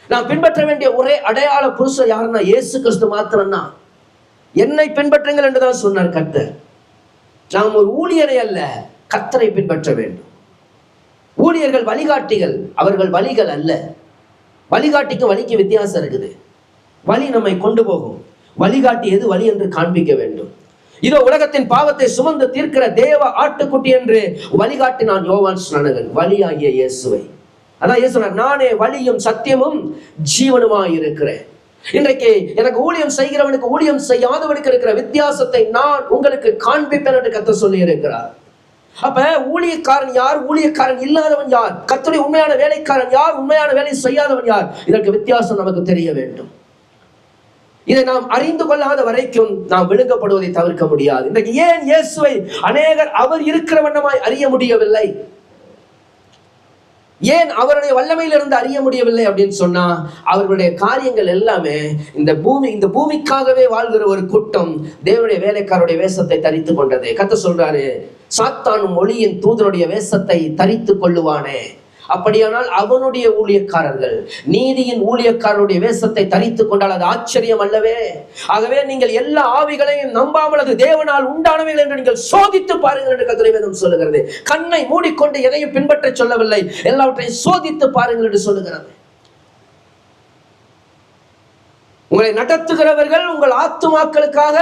நாம் பின்பற்ற வேண்டிய ஒரே அடையாள புருஷர் யாருன்னா இயேசு கிறிஸ்து மாத்திரம்தான். என்னை பின்பற்றுங்கள் என்றுதான் சொன்னார் கர்த்தர். நாம் ஒரு ஊழியரை அல்ல, கர்த்தரை பின்பற்ற வேண்டும். ஊழியர்கள் வழிகாட்டிகள், அவர்கள் வழிகள் அல்ல. வழிகாட்டிக்கு வழிக்கு வித்தியாசம் இருக்குது. வழி நம்மை கொண்டு போகும், வழிகாட்டி எது வழி என்று காண்பிக்க வேண்டும். இதோ உலகத்தின் பாவத்தை சுமந்து தீர்க்கிற தேவ ஆட்டுக்குட்டி என்று வழிகாட்டினான் யோவான் ஸ்நானகன், வழியாகிய இயேசுவை. அதான் இயேசு சொன்னார், நானே வழியும் சத்தியமும் ஜீவனுமாய் இருக்கிறேன். இன்றைக்கு எனக்கு ஊழியம் செய்கிறவனுக்கு ஊழியம் செய்யாதவனுக்கு இருக்கிற வித்தியாசத்தை நான் உங்களுக்கு காண்பிப்பேன் என்று கர்த்தர் சொல்லி இருக்கிறார். அப்ப ஊழியக்காரன் யார், ஊழியக்காரன் இல்லாதவன் யார், கர்த்தருடைய உண்மையான வேலைக்காரன் யார், உண்மையான வேலை செய்யாதவன் யார், இதற்கு வித்தியாசம் நமக்கு தெரிய வேண்டும். இதை நாம் அறிந்து கொள்ளாத வரைக்கும் நாம் விழுங்கப்படுவதை தவிர்க்க முடியாது. இன்றைக்கு ஏன் இயேசுவை அநேகர் அவர் இருக்கிற வண்ணமாய் அறிய முடியவில்லை? ஏன் அவருடைய வல்லமையிலிருந்து அறிய முடியவில்லை அப்படின்னு சொன்னா, அவர்களுடைய காரியங்கள் எல்லாமே இந்த பூமிக்காகவே வாழ்கிற ஒரு கூட்டம் தேவனுடைய வேலைக்காரருடைய வேஷத்தை தரித்து கொண்டது. கர்த்தர் சொல்றாரு, சாத்தானும் ஒளியின் தூதனுடைய வேஷத்தை தரித்து கொள்ளுவானே, அப்படியானால் அவனுடைய ஊழியக்காரர்கள் நீதியின் ஊழியக்காரருடைய வேஷத்தை தரித்து கொண்டால் அது ஆச்சரியம் அல்லவே? ஆகவே நீங்கள் எல்லா ஆவிகளையும் நம்பாமல் அது தேவனால் உண்டானவைகள் என்று நீங்கள் சோதித்து பாருங்கள் என்று கர்த்தருடைய வேதம் சொல்லுகிறது. கண்ணை மூடிக்கொண்டு எதையும் பின்பற்ற சொல்லவில்லை, எல்லாவற்றையும் சோதித்து பாருங்கள் என்று சொல்லுகிறது. உங்களை நடத்துகிறவர்கள் உங்கள் ஆத்துமாக்களுக்காக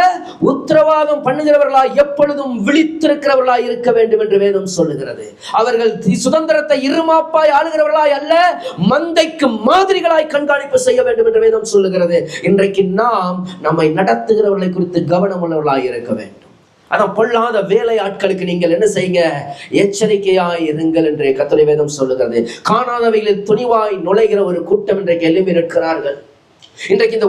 உத்தரவாதம் பண்ணுகிறவர்களாய் எப்பொழுதும் விழித்திருக்கிறவர்களாய் இருக்க வேண்டும் என்று வேதம் சொல்லுகிறது. அவர்கள் சுதந்திரத்தை இருமாப்பாய் ஆளுகிறவர்களாய் அல்ல, மந்தைக்கு மாதிரிகளாய் கண்காணிப்பு செய்ய வேண்டும் என்று வேதம் சொல்லுகிறது. இன்றைக்கு நாம் நம்மை நடத்துகிறவர்களை குறித்து கவனம் உள்ளவர்களாய் இருக்க வேண்டும். அதான் பொல்லாத வேலையாட்களுக்கு நீங்கள் என்ன செய்யுங்க? எச்சரிக்கையாய் இருங்கள் என்று கர்த்தருடைய வேதம் சொல்லுகிறது. காணாதவைகளில் துணிவாய் நுழைகிற ஒரு கூட்டம் இன்றைக்கு எழும்பி நிற்கிறார்கள். இன்றைக்கு இந்த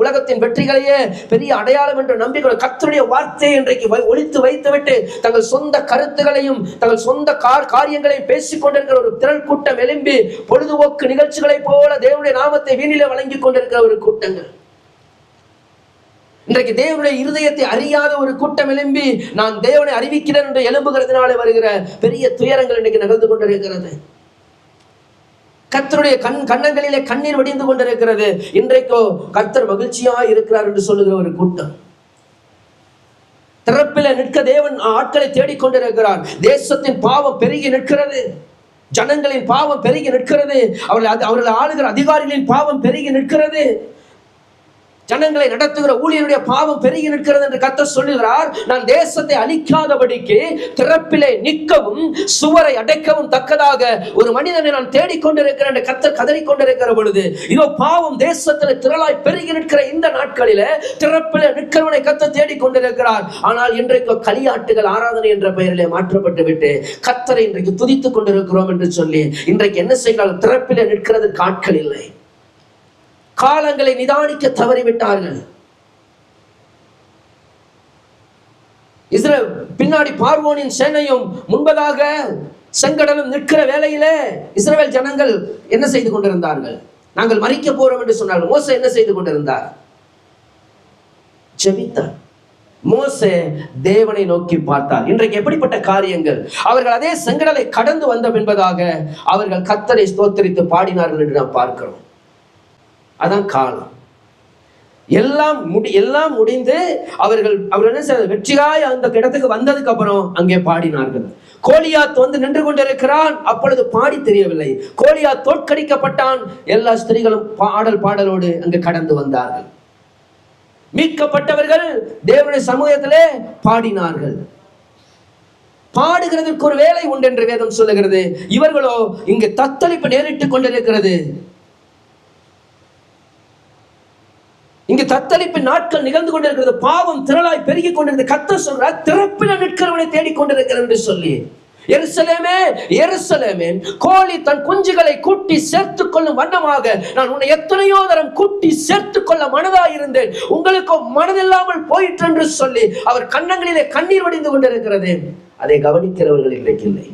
உலகத்தின் வெற்றிகளையே பெரிய அடையாளம் என்று நம்பிக்கொள்ள கர்த்தருடைய வார்த்தையை இன்றைக்கு ஒழித்து வைத்துவிட்டு தங்கள் சொந்த கருத்துகளையும் தங்கள் சொந்த காரியங்களையும் பேசிக் கொண்டிருக்கிற ஒரு திரள் கூட்டம் எழும்பி பொழுதுபோக்கு நிகழ்ச்சிகளை போல தேவனுடைய நாமத்தை வீணிலே வழங்கிக் கொண்டிருக்கிற ஒரு கூட்டங்கள். இன்றைக்கு தேவனுடைய இருதயத்தை அறியாத ஒரு கூட்டம் எழும்பி நான் தேவனை அறிவிக்கிறேன் என்று எழும்புகிறதுனாலே வருகிற பெரிய துயரங்கள் இன்றைக்கு நிகழ்ந்து கொண்டிருக்கிறது. கர்த்தருடைய கண்ணங்களிலே கண்ணீர் வடிந்து கொண்டிருக்கிறது. இன்றைக்கோ கர்த்தர் மகிழ்ச்சியாய் இருக்கிறார் என்று சொல்லுகிற ஒரு கூட்டம். திறப்பில நிற்க தேவன் ஆட்களை தேடிக்கொண்டிருக்கிறார். தேசத்தின் பாவம் பெருகி நிற்கிறது, ஜனங்களின் பாவம் பெருகி நிற்கிறது, அவர்கள் ஆளுகிற அதிகாரிகளின் பாவம் பெருகி நிற்கிறது, ஜனங்களை நடத்துகிற ஊழியருடைய பாவம் பெருகி நிற்கிறது என்று கர்த்தர் சொல்லுகிறார். நான் தேசத்தை அழிக்காதபடிக்கு திறப்பிலே நிற்கவும் சுவரை அடைக்கவும் தக்கதாக ஒரு மனிதனை நான் தேடிக்கொண்டிருக்கிறேன் என்று கர்த்தர் கதறிக்கொண்டிருக்கிற பொழுது இதோ பாவம் தேசத்தில் திரளாய் பெருகி நிற்கிற இந்த நாட்களிலே திறப்பிலே நிற்கிறவனை கர்த்தர் தேடிக்கொண்டிருக்கிறார். ஆனால் இன்றைக்கு களியாட்டுகள் ஆராதனை என்ற பெயரிலே மாற்றப்பட்டு விட்டு கர்த்தரை இன்றைக்கு துதித்துக் கொண்டிருக்கிறோம் என்று சொல்லி இன்றைக்கு என்ன செய்கிறார்கள்? திறப்பிலே நிற்கிறதுக்கு ஆட்கள் இல்லை. காலங்களை நிதானிக்க தவறிவிட்டார்கள். இஸ்ரேல் பின்னாடி பார்வோனின் சேனையும் முன்பதாக செங்கடலும் நிற்கிற வேளையிலே இஸ்ரவேல் ஜனங்கள் என்ன செய்து கொண்டிருந்தார்கள்? நாங்கள் மரிக்க போறோம் என்று சொன்னார்கள். மோசே என்ன செய்து கொண்டிருந்தார்? ஜெபித்தார். மோசே தேவனை நோக்கி பார்த்தார். இன்றைக்கு எப்படிப்பட்ட காரியங்கள்? அவர்கள் அதே செங்கடலை கடந்து வந்த பின்பதாக அவர்கள் கர்த்தரை ஸ்தோத்திரித்து பாடினார்கள் என்று நாம் பார்க்கிறோம். அதான் காலம். எல்லாம் முடிந்து அவர்கள் வெற்றியாய் அந்த இடத்துக்கு வந்ததுக்கு அப்புறம் அங்கே பாடினார்கள். கோலியாத் வந்து நின்று கொண்டிருக்கிறான், அப்பொழுது பாடி தெரியவில்லை. கோலியாத் தோற்கடிக்கப்பட்டான், எல்லா ஸ்திரீகளும் பாடலோடு அங்கு கடந்து வந்தார்கள். மீட்கப்பட்டவர்கள் தேவனுடைய சமூகத்திலே பாடினார்கள். பாடுகிறதுக்கு ஒரு வேலை உண்டு என்று வேதம் சொல்லுகிறது. இவர்களோ இங்கு தத்தளிப்பு நேரிட்டுக் கொண்டிருக்கிறது. இங்கு தத்தளிப்பு நாட்கள் நிகழ்ந்து கொண்டிருக்கிறது. பாவம் திரளாய் பெருகி கொண்டிருக்கிறது. கர்த்தர் சொல்றார், திறப்பில நிற்கிறவனை தேடிக்கொண்டிருக்கிறது என்று சொல்லி. எருசலேமே, எருசலேமே, கோழி தன் குஞ்சுகளை கூட்டி சேர்த்துக் கொள்ளும் வண்ணமாக நான் உன்னை எத்தனையோ தரம் கூட்டி சேர்த்துக் கொள்ள மனதாயிருந்தேன், உங்களுக்கு மனதில்லாமல் போயிற்று என்று சொல்லி அவர் கன்னங்களிலே கண்ணீர் வடிந்து கொண்டிருக்கிறது. அதை கவனிக்கிறவர்கள் இன்றைக்கு இல்லை.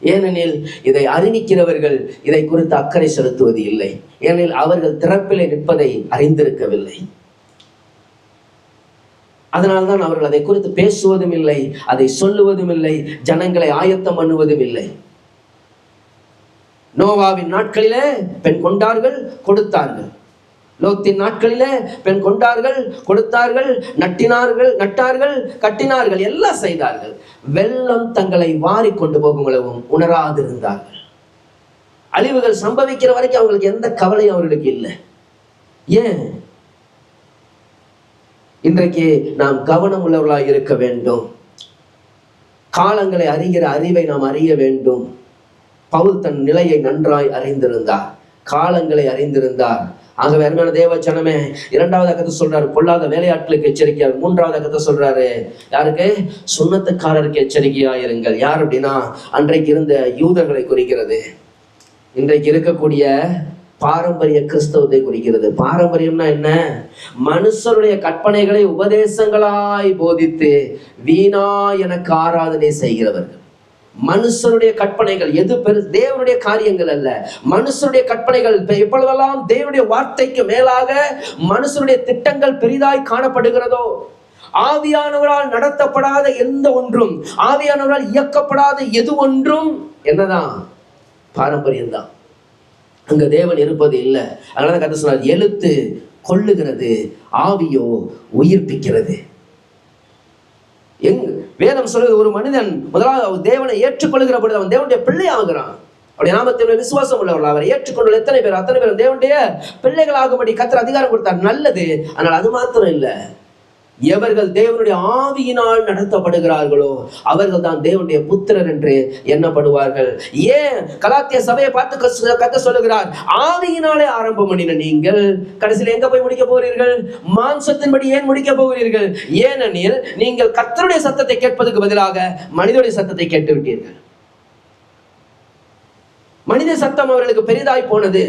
ஏனெனில் இதை அறிவிக்கிறவர்கள் இதை குறித்து அக்கறை செலுத்துவது இல்லை. ஏனெனில் அவர்கள் திறப்பிலே நிற்பதை அறிந்திருக்கவில்லை. அதனால்தான் அவர்கள் அதை குறித்து பேசுவதும் இல்லை, அதை சொல்லுவதும் இல்லை, ஜனங்களை ஆயத்தம் பண்ணுவதும் இல்லை. நோவாவின் நாட்களிலே பெண் கொண்டார்கள், கொடுத்தார்கள். லோத்தின் நாட்களிலே பெண் கொண்டார்கள், கொடுத்தார்கள், நட்டார்கள், கட்டினார்கள், எல்லாம் செய்தார்கள். வெள்ளம் தங்களை வாரி கொண்டு போகும் அளவும் உணராதிருந்தார்கள். அழிவுகள் சம்பவிக்கிற வரைக்கும் அவங்களுக்கு எந்த கவலையும் அவர்களுக்கு இல்லை. ஏன்? இன்றைக்கு நாம் கவனம் உள்ளவர்களாக இருக்க வேண்டும். காலங்களை அறிகிற அறிவை நாம் அறிய வேண்டும். பவுல் தன் நிலையை நன்றாய் அறிந்திருந்தார், காலங்களை அறிந்திருந்தார். ஆகவே அருமையான தேவ ஜனமே, இரண்டாவது கதை சொல்றாரு பொல்லாத வேலையாட்களுக்கு எச்சரிக்கையார். மூன்றாவது கதை சொல்றாரு யாருக்கு? சுண்ணத்துக்காரருக்கு எச்சரிக்கையா இருங்கள். யார் அப்படின்னா அன்றைக்கு இருந்த யூதர்களை குறிக்கிறது. இன்றைக்கு இருக்கக்கூடிய பாரம்பரிய கிறிஸ்தவத்தை குறிக்கிறது. பாரம்பரியம்னா என்ன? மனுஷருடைய கற்பனைகளை உபதேசங்களாய் போதித்து வீணா எனக்கு ஆராதனை செய்கிறவர்கள். மனுஷருடைய கற்பனைகள் எது தேவனுடைய காரியங்கள் அல்ல. மனுஷருடைய கற்பனைகள் எப்பொழுதெல்லாம் தேவனுடைய வார்த்தைக்கு மேலாக மனுஷருடைய திட்டங்கள் பெரிதாய் காணப்படுகிறதோ, ஆவியானவரால் நடத்தப்படாத எந்த ஒன்றும், ஆவியானவரால் இயக்கப்படாத எது ஒன்றும் என்னதான்? பாரம்பரியம்தான். அங்க தேவன் இருப்பது இல்லை. அதனால கர்த்தர் சொன்னார், எழுத்து கொல்லுகிறது, ஆவியோ உயிர்ப்பிக்கிறது. வேதம் சொல்லுது, ஒரு மனிதன் முதலாவது தேவனை ஏற்றுக்கொள்ளுகிற பொழுது அவன் தேவனுடைய பிள்ளை ஆகிறான். அவருடைய நாமத்தில் விசுவாசம் உள்ளவர்கள். அவரை ஏற்றுக்கொள்ள எத்தனை பேர்? அத்தனை பேரும் தேவனுடைய பிள்ளைகள் ஆகும்படி கர்த்தர் அதிகாரம் கொடுத்தார். நல்லது. ஆனால் அது மாத்திரம் இல்லை, எவர்கள் தேவனுடைய ஆவியினால் நடத்தப்படுகிறார்களோ அவர்கள் தான் தேவனுடைய புத்திரர் என்று எண்ணப்படுவார்கள். ஏன் கலாத்திய சபையை பார்த்து கர்த்தர் சொல்லுகிறார், ஆவியினாலே ஆரம்பம் பண்ணின நீங்கள் கடைசியில் எங்க போய் முடிக்க போகிறீர்கள்? மாம்சத்தின்படி ஏன் முடிக்க போகிறீர்கள்? ஏனெனில் நீங்கள் கர்த்தருடைய சத்தத்தை கேட்பதற்கு பதிலாக மனிதனுடைய சத்தத்தை கேட்டு விட்டீர்கள். மனித சத்தம் அவர்களுக்கு பெரிதாய் போனது.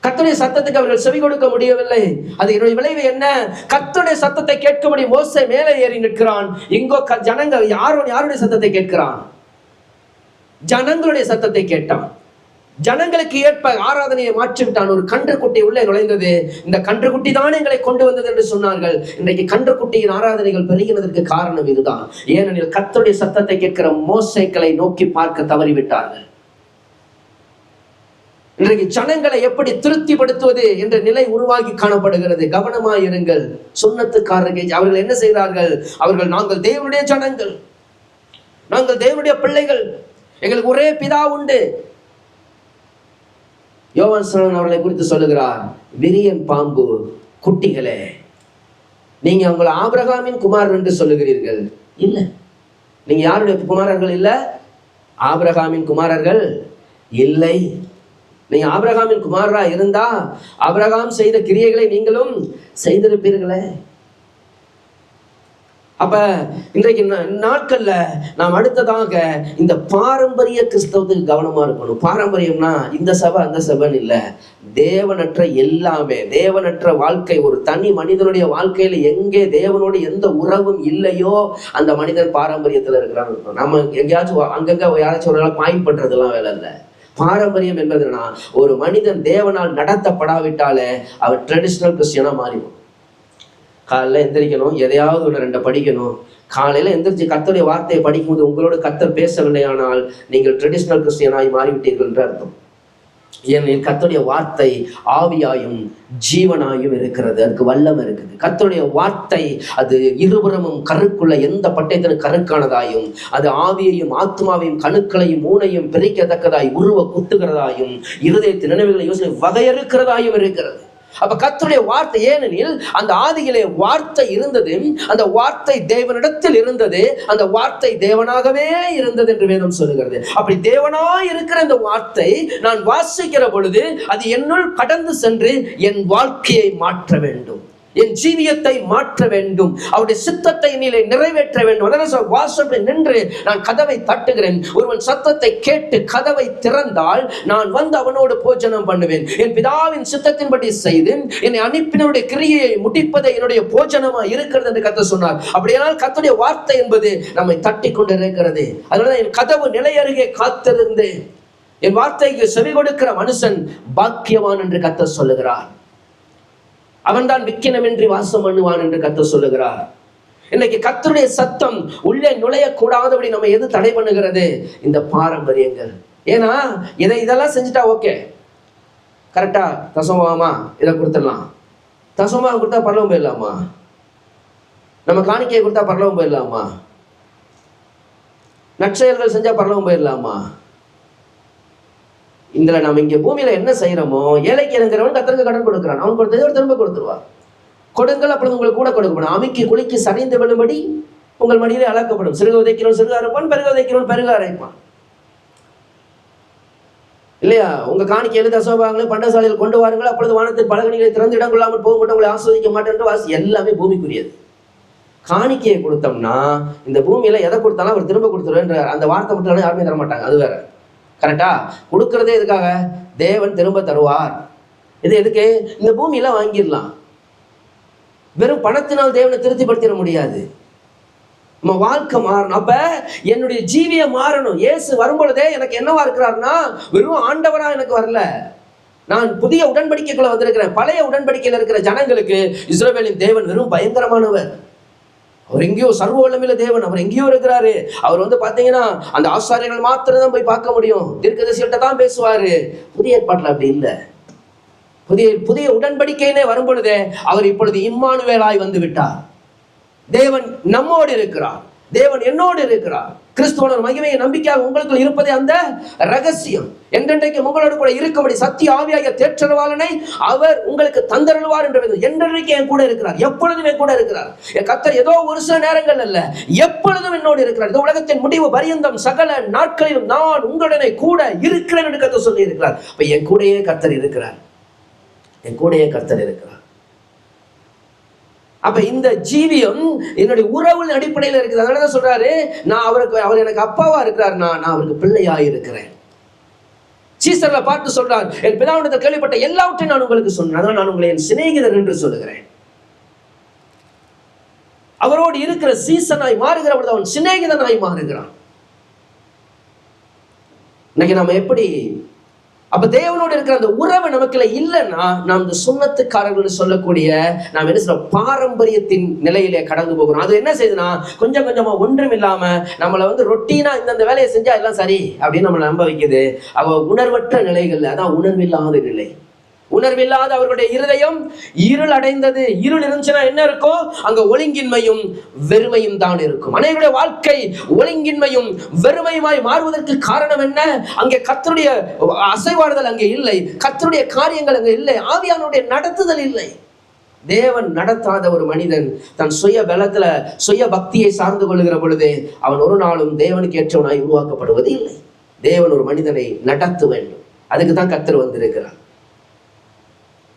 கர்த்தருடைய சத்தத்துக்கு அவர்கள் செவி கொடுக்க முடியவில்லை. அது விளைவு என்ன? கர்த்தருடைய சத்தத்தை கேட்கும்படி மோசே மேலே ஏறி நிற்கிறான். இங்கோ ஜனங்கள் யாருடைய சத்தத்தை கேட்கிறான்? ஜனங்களுடைய சத்தத்தை கேட்டான். ஜனங்களுக்கு ஏற்ப ஆராதனையை மாற்றிவிட்டான். ஒரு கன்றுக்குட்டி உள்ளே நுழைந்தது. இந்த கன்றுக்குட்டி தான் எங்களை கொண்டு வந்தது என்று சொன்னார்கள். இன்றைக்கு கன்றுக்குட்டியின் ஆராதனைகள் பெருகினதற்கு காரணம் இதுதான். ஏனெனில் கர்த்தருடைய சத்தத்தை கேட்கிற மோசேக்களை நோக்கி பார்க்க தவறிவிட்டார்கள். இன்றைக்கு ஜனங்களை எப்படி திருப்திப்படுத்துவது என்ற நிலை உருவாகி காணப்படுகிறது. கவனமாயிருங்கள். சுண்ணத்துக்காரர்கள் அவர்கள் என்ன செய்தார்கள்? அவர்கள், நாங்கள் தேவனுடைய ஜனங்கள், நாங்கள் தேவனுடைய பிள்ளைகள், எங்களுக்கு ஒரே பிதா உண்டு. யோவான் ஸ்நானன் அவர்களை குறித்து சொல்லுகிறார், விரியன் பாம்பு குட்டிகளே, நீங்க உங்களை ஆபிரகாமின் குமாரர் என்று சொல்லுகிறீர்கள். இல்லை, நீங்க யாருடைய குமாரர்கள்? இல்லை, ஆபிரகாமின் குமாரர்கள் இல்லை. நீங்க ஆபிரகாமின் குமாரரா இருந்தா ஆபிரகாம் செய்த கிரியைகளை நீங்களும் செய்திருப்பீர்களே. அப்ப இன்றைக்கு நாட்கள்ல நாம் அடுத்ததாக இந்த பாரம்பரிய கிறிஸ்தவத்துக்கு கவனமா இருக்கணும். பாரம்பரியம்னா இந்த சபை அந்த சபைன்னு இல்லை, தேவனற்ற எல்லாமே, தேவனற்ற வாழ்க்கை. ஒரு தனி மனிதனுடைய வாழ்க்கையில எங்கே தேவனோடு எந்த உறவும் இல்லையோ அந்த மனிதன் பாரம்பரியத்துல இருக்கிறான்னு. நம்ம எங்கேயாச்சும் அங்கங்க யாராச்சும் ஒரு நாள் பாயிண்ட் பண்றதுலாம் வேலை இல்லை. பாரம்பரியம் என்பதுனா ஒரு மனிதன் தேவனால் நடத்தப்படாவிட்டாலே அவர் ட்ரெடிஷ்னல் கிறிஸ்டியனா மாறிடும். காலையில் எந்திரிக்கணும், எதையாவது ஒன்று ரெண்டை படிக்கணும். காலையில எந்திரிச்சு கர்த்தருடைய வார்த்தையை படிக்கும்போது உங்களோட கர்த்தர் பேசவில்லையானால் நீங்கள் ட்ரெடிஷ்னல் கிறிஸ்டியனாய் மாறிவிட்டீர்கள் என்று அர்த்தம். ஏனெனில் கர்த்தருடைய வார்த்தை ஆவியாயும் ஜீவனாயும் இருக்கிறது, அதுக்கு வல்லம் இருக்குது. கர்த்தருடைய வார்த்தை அது இருபுறமும் கருக்குள்ள எந்த பட்டயத்திலும் கருக்கானதாயும், அது ஆவியையும் ஆத்மாவையும் கணுக்களையும் ஊனையும் பிரிக்கத்தக்கதாய் உருவ குத்துகிறதாயும் இருதயத்தின் நினைவுகளை யோசனை வகையறுக்கிறதாயும் இருக்கிறது. அப்ப கர்த்தருடைய வார்த்தை, ஏனெனில் அந்த ஆதியிலே வார்த்தை இருந்தது, அந்த வார்த்தை தேவனிடத்தில் இருந்தது, அந்த வார்த்தை தேவனாகவே இருந்தது என்று வேதம் சொல்லுகிறது. அப்படி தேவனாய் இருக்கிற இந்த வார்த்தை நான் வாசிக்கிற பொழுது அது என்னுள் கடந்து சென்று என் வாழ்க்கையை மாற்ற வேண்டும், என் ஜீவியத்தை மாற்ற வேண்டும், அவருடைய சித்தத்தை என்னிலே நிறைவேற்ற வேண்டும். அதனால வாசலில் நின்று நான் கதவை தட்டுகிறேன். ஒருவன் சத்தத்தை கேட்டு கதவை திறந்தால் நான் வந்து அவனோடு போஜனம் பண்ணுவேன். என் பிதாவின் சித்தத்தின்படி செய்து என்னை அனுப்பினருடைய கிரியையை முடிப்பதை என்னுடைய போஜனமா இருக்கிறது என்று கர்த்தர் சொன்னார். அப்படியானால் கர்த்தருடைய வார்த்தை என்பது நம்மை தட்டி கொண்டு இருக்கிறது. அதனால என் கதவு நிலை அருகே காத்திருந்து என் வார்த்தைக்கு செவி கொடுக்கிற மனுஷன் பாக்கியவான் என்று கர்த்தர் சொல்லுகிறார். அவன் தான் விக்கினமின்றி வாசம் பண்ணுவான் என்று கர்த்தர் சொல்லுகிறார். இன்னைக்கு கர்த்தருடைய சத்தம் உள்ளே நுழைய கூடாதபடி நம்ம எது தடை பண்ணுகிறது? இந்த பாரம்பரியங்கள். ஏன்னா இதெல்லாம் செஞ்சுட்டா ஓகே, கரெக்டா தசமமா இதை கொடுத்துடலாம், தசமா கொடுத்தா பரலவும் போயிடலாமா, நம்ம காணிக்கையை கொடுத்தா பரலவும் போயிடலாமா, நற்செயல்கள் செஞ்சா பரலவும் போயிடலாமா? இதுல நம்ம இங்க பூமியில என்ன செய்யறோமோ, ஏழைக்கு இறங்குறவன் கர்த்தருக்கு கடன் கொடுக்கிறான், அவன் கொடுத்ததை ஒரு திரும்ப கொடுத்துருவான். கொடுங்கள், அப்பொழுது உங்களுக்கு கூட கொடுக்கப்படும். அமைக்கு குளிக்கு சரிந்து விழும்படி உங்கள் மடியிலே அளக்கப்படும். சிறுக உதைக்கிறவன் சிறுக அரைப்பான், பெருக உதைக்கிறவன் பெருக அரைப்பான். இல்லையா? உங்க காணிக்கையில தசமபாகங்களை பண்டசாலையில் கொண்டு வாருங்கள், அப்பொழுது வானத்தில் பலகணிகளை திறந்து இடம் கொள்ளாமல் போகும்போது உங்களை ஆஸ்வதிக்க மாட்டேன். வாசி எல்லாமே பூமிக்குரியது. காணிக்கையை கொடுத்தோம்னா இந்த பூமியில எதை கொடுத்தாலும் அவர் திரும்ப கொடுத்துருவேன். அந்த வார்த்தை மட்டும் யாருமே தர மாட்டாங்க, அது வேற. கரெக்டா? கொடுக்கறதே எதுக்காக? தேவன் திரும்ப தருவார். இது எதுக்கு? இந்த பூமியில வாங்கிடலாம். வெறும் பணத்தினால் தேவனை திருப்திப்படுத்திட முடியாது. நம்ம வாழ்க்கை மாறணும். அப்ப என்னுடைய ஜீவியம் மாறணும். இயேசு வரும்பொழுதே எனக்கு என்னவா இருக்கிறார்னா, வெறும் ஆண்டவரா எனக்கு வரல, நான் புதிய உடன்படிக்கைக்குள்ள வந்திருக்கிறேன். பழைய உடன்படிக்கையில் இருக்கிற ஜனங்களுக்கு இஸ்ரவேலின் தேவன் வெறும் பயங்கரமானவர், அவர் எங்கேயோ சர்வ வல்லமையுள்ள தேவன், அவர் எங்கேயோ இருக்கிறாரு. அவர் பாத்தீங்கன்னா அந்த ஆசாரியர்கள் மாத்திரம் தான் போய் பார்க்க முடியும், தீர்க்கதரிசிகிட்ட தான் பேசுவாரு. புதிய ஏற்பாட்டுல அப்படி இல்லை. புதிய உடன்படிக்கையிலே வரும் பொழுதே அவர் இப்பொழுது இம்மானுவேலாய் வந்து விட்டார். தேவன் நம்மோடு இருக்கிறார், தேவன் என்னோடு இருக்கிறார். கிறிஸ்துவனர் மகிமையை நம்பிக்கையாக உங்களுக்கு இருப்பதே அந்த ரகசியம். என்றென்றைக்கு உங்களோடு கூட இருக்கும்படி சத்திய ஆவியாகிய தேற்றரவாளனை அவர் உங்களுக்கு தந்தருள்வார் என்று என்றென்றைக்கு என் கூட இருக்கிறார், எப்பொழுதும் என் கூட இருக்கிறார். என் கர்த்தர் ஏதோ ஒரு சில நேரங்கள் அல்ல, எப்பொழுதும் என்னோடு இருக்கிறார். இந்த உலகத்தின் முடிவு பரியந்தம் சகல நாட்களிலும் நான் உங்களுடனே கூட இருக்கிறேன் என்று கர்த்தர் சொல்லி இருக்கிறார். அப்ப என் கூடயே கர்த்தர் இருக்கிறார், என் கூடயே கர்த்தர் இருக்கிறார். அப்ப இந்த ஜீவியம் என்னுடைய உறவுகளின் அடிப்படையில் இருக்குது. அதனாலதான் சொல்றாரு, அவர் எனக்கு அப்பாவா இருக்கிறார், நான் அவருக்கு பிள்ளையா இருக்கிறேன். சீசர்ல பார்த்து சொல்றார், என் பிதாவிடத்தில் கேள்விப்பட்ட எல்லாவற்றையும் நான் உங்களுக்கு சொன்னேன், அதனால் நான் உங்களை என் சிநேகிதன் என்று சொல்லுகிறேன். அவரோடு இருக்கிற சீசனாய் மாறுகிற பொழுது அவன் சிநேகிதனாய் மாறுகிறான். இன்னைக்கு நம்ம எப்படி அப்ப தேவனோடு இருக்கிற அந்த உறவு நமக்குள்ள இல்லைன்னா நாம் இந்த சுண்ணத்துக்காரர்கள் சொல்லக்கூடிய நாம் என்ன சொல்ற பாரம்பரியத்தின் நிலையிலே கடந்து போகிறோம். அது என்ன செய்யுதுன்னா கொஞ்சம் கொஞ்சமா ஒன்றும் இல்லாம நம்மளை ரொட்டீனா இந்த வேலையை செஞ்சா எல்லாம் சரி அப்படின்னு நம்மளை நம்ப வைக்குது. அவ உணர்வற்ற நிலைகள்ல, அதான் உணர்வில்லாத நிலை. உணர்வில்லாத அவர்களுடைய இருதயம் இருள் அடைந்தது. இருள் இருந்துச்சுன்னா என்ன இருக்கும்? அங்க ஒழுங்கின்மையும் வெறுமையும் தான் இருக்கும். அனைவருடைய வாழ்க்கை ஒழுங்கின்மையும் வெறுமையுமாய் மாறுவதற்கு காரணம் என்ன? அங்கே கர்த்தருடைய அசைவாடுதல் அங்கே இல்லை, கர்த்தருடைய காரியங்கள் அங்கே இல்லை, ஆவியானுடைய நடத்துதல் இல்லை. தேவன் நடத்தாத ஒரு மனிதன் தன் சுய பலத்துல சுய பக்தியை சார்ந்து கொள்ளுகிற பொழுது அவன் ஒரு நாளும் தேவனுக்கு ஏற்றவனாய் உருவாக்கப்படுவது இல்லை. தேவன் ஒரு மனிதனை நடத்த வேண்டும், அதுக்கு தான் கர்த்தர் வந்திருக்கிறார்.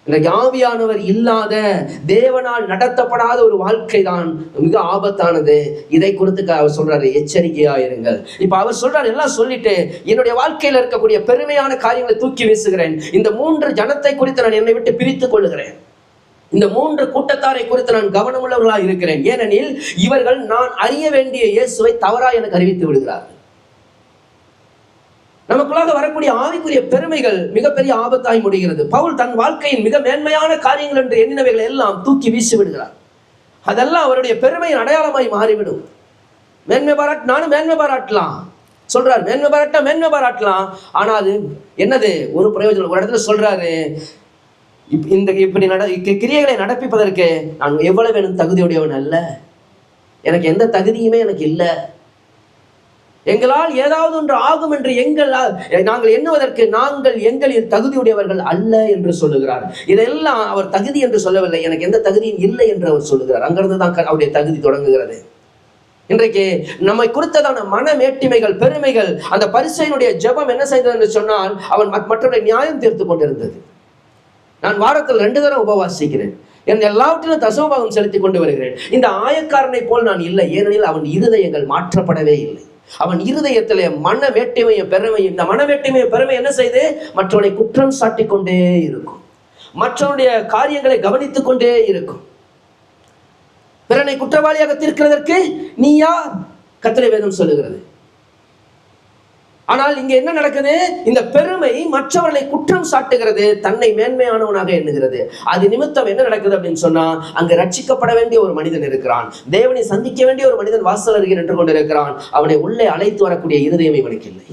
இன்றைக்கு ஆவியானவர் இல்லாத தேவனால் நடத்தப்படாத ஒரு வாழ்க்கை தான் மிக ஆபத்தானது. இதை குறித்து அவர் சொல்றாரு, எச்சரிக்கையாயிருங்கள். இப்ப அவர் சொல்றாரு, எல்லாம் சொல்லிட்டு என்னுடைய வாழ்க்கையில இருக்கக்கூடிய பெருமையான காரியங்களை தூக்கி வீசுகிறேன். இந்த 3 ஜனத்தை குறித்து நான் என்னை விட்டு பிரித்துக் கொள்ளுகிறேன். இந்த 3 கூட்டத்தாரை குறித்து நான் கவனமுள்ளவர்களாக இருக்கிறேன். ஏனெனில் இவர்கள் நான் அறிய வேண்டிய இயேசுவை தவறாக எனக்கு அறிவித்து விடுகிறார்கள். நமக்குள்ளாக வரக்கூடிய ஆவிக்குரிய பெருமைகள் மிகப்பெரிய ஆபத்தாய் முடிகிறது. பவுல் தன் வாழ்க்கையின் மிக மேன்மையான காரியங்கள் என்று எண்ணினவைகளை எல்லாம் தூக்கி வீசி விடுகிறார். அதெல்லாம் அவருடைய பெருமையின் அடையாளமாய் மாறிவிடும். மேன்மை பாராட்டு, நானும் மேன்மை பாராட்டலாம் சொல்றாரு, மேன்மை பாராட்டலாம். ஆனா அது என்னது? ஒரு பிரயோஜனம். ஒரு இடத்துல சொல்றாரு, இப்படி கிரியைகளை நடப்பிப்பதற்கு நான் எவ்வளவு வேணும் தகுதியுடையவன் அல்ல, எனக்கு எந்த தகுதியுமே எனக்கு இல்லை. எங்களால் ஏதாவது ஒன்று ஆகும் என்று நாங்கள் எண்ணுவதற்கு நாங்கள் எங்களில் தகுதியுடையவர்கள் அல்ல என்று சொல்லுகிறார். இதெல்லாம் அவர் தகுதி என்று சொல்லவில்லை, எனக்கு எந்த தகுதியும் இல்லை என்று அவர் சொல்லுகிறார். அங்கிருந்து தான் அவருடைய தகுதி தொடங்குகிறது. இன்றைக்கு நம்மை குறித்ததான மன மேட்டிமைகள், பெருமைகள், அந்த பரிசேயனுடைய ஜெபம் என்ன செய்தது என்று சொன்னால், அவன் மற்றவரை நியாயம் தீர்த்து கொண்டிருந்தது. நான் வாரத்தில் 2 தடவை உபவாசிக்கிறேன், என் எல்லாவற்றிலும் தசமபாகம் செலுத்தி கொண்டு வருகிறேன். இந்த ஆயக்காரனை போல் நான் இல்லை, ஏனெனில் அவன் இருதயங்கள் மாற்றப்படவே இல்லை. அவன் இருதயத்திலே மன வேட்டிமையும் பெருமையும், இந்த மன வேட்டிமையும் பெருமை என்ன செய்து மற்றவனை குற்றம் சாட்டி கொண்டே இருக்கும், மற்றவனுடைய காரியங்களை கவனித்துக் கொண்டே இருக்கும். பிறனை குற்றவாளியாக தீர்க்கிறதற்கு நீ யார்? கர்த்தருடைய வேதம் சொல்லுகிறது. ஆனால் இங்க என்ன நடக்குது? இந்த பெருமை மற்றவர்களை குற்றம் சாட்டுகிறது, தன்னை மேன்மையானவனாக எண்ணுகிறது. அது நிமித்தம் என்ன நடக்குது அப்படின்னு சொன்னா, அங்கு ரட்சிக்கப்பட வேண்டிய ஒரு மனிதன் இருக்கிறான், தேவனை சந்திக்க வேண்டிய ஒரு மனிதன் வாசல் அருகே நின்று கொண்டிருக்கிறான். அவனை உள்ளே அழைத்து வரக்கூடிய இருதயம் இவனுக்கு இல்லை.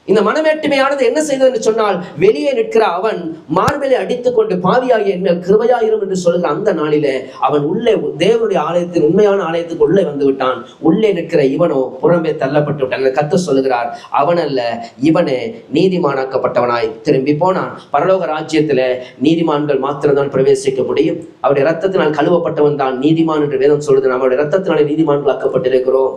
இந்த மனமேட்டுமையானது என்ன செய்தது என்று சொன்னால், வெளியே நிற்கிற அவன் மார்பிலை அடித்துக் கொண்டு பாவியாகிய என் மேல் கிருபையாயிரும் என்று சொல்கிற அந்த நாளிலே அவன் உள்ளே தேவனுடைய ஆலயத்தின் உண்மையான ஆலயத்துக்கு உள்ளே வந்து விட்டான். உள்ளே நிற்கிற இவனோ புறம்பே தள்ளப்பட்டு விட்டான். கர்த்தர் சொல்லுகிறார், அவனல்ல இவனே நீதிமானாக்கப்பட்டவனாய் திரும்பி போனான். பரலோக ராஜ்யத்திலே நீதிமான்கள் மாத்திரம்தான் பிரவேசிக்க முடியும். அவருடைய ரத்தத்தினால் கழுவப்பட்டவன் தான் நீதிமான் என்று வேதம் சொல்லுது. நம்முடைய ரத்தத்தினாலே நீதிமான்கள் ஆக்கப்பட்டிருக்கிறோம்.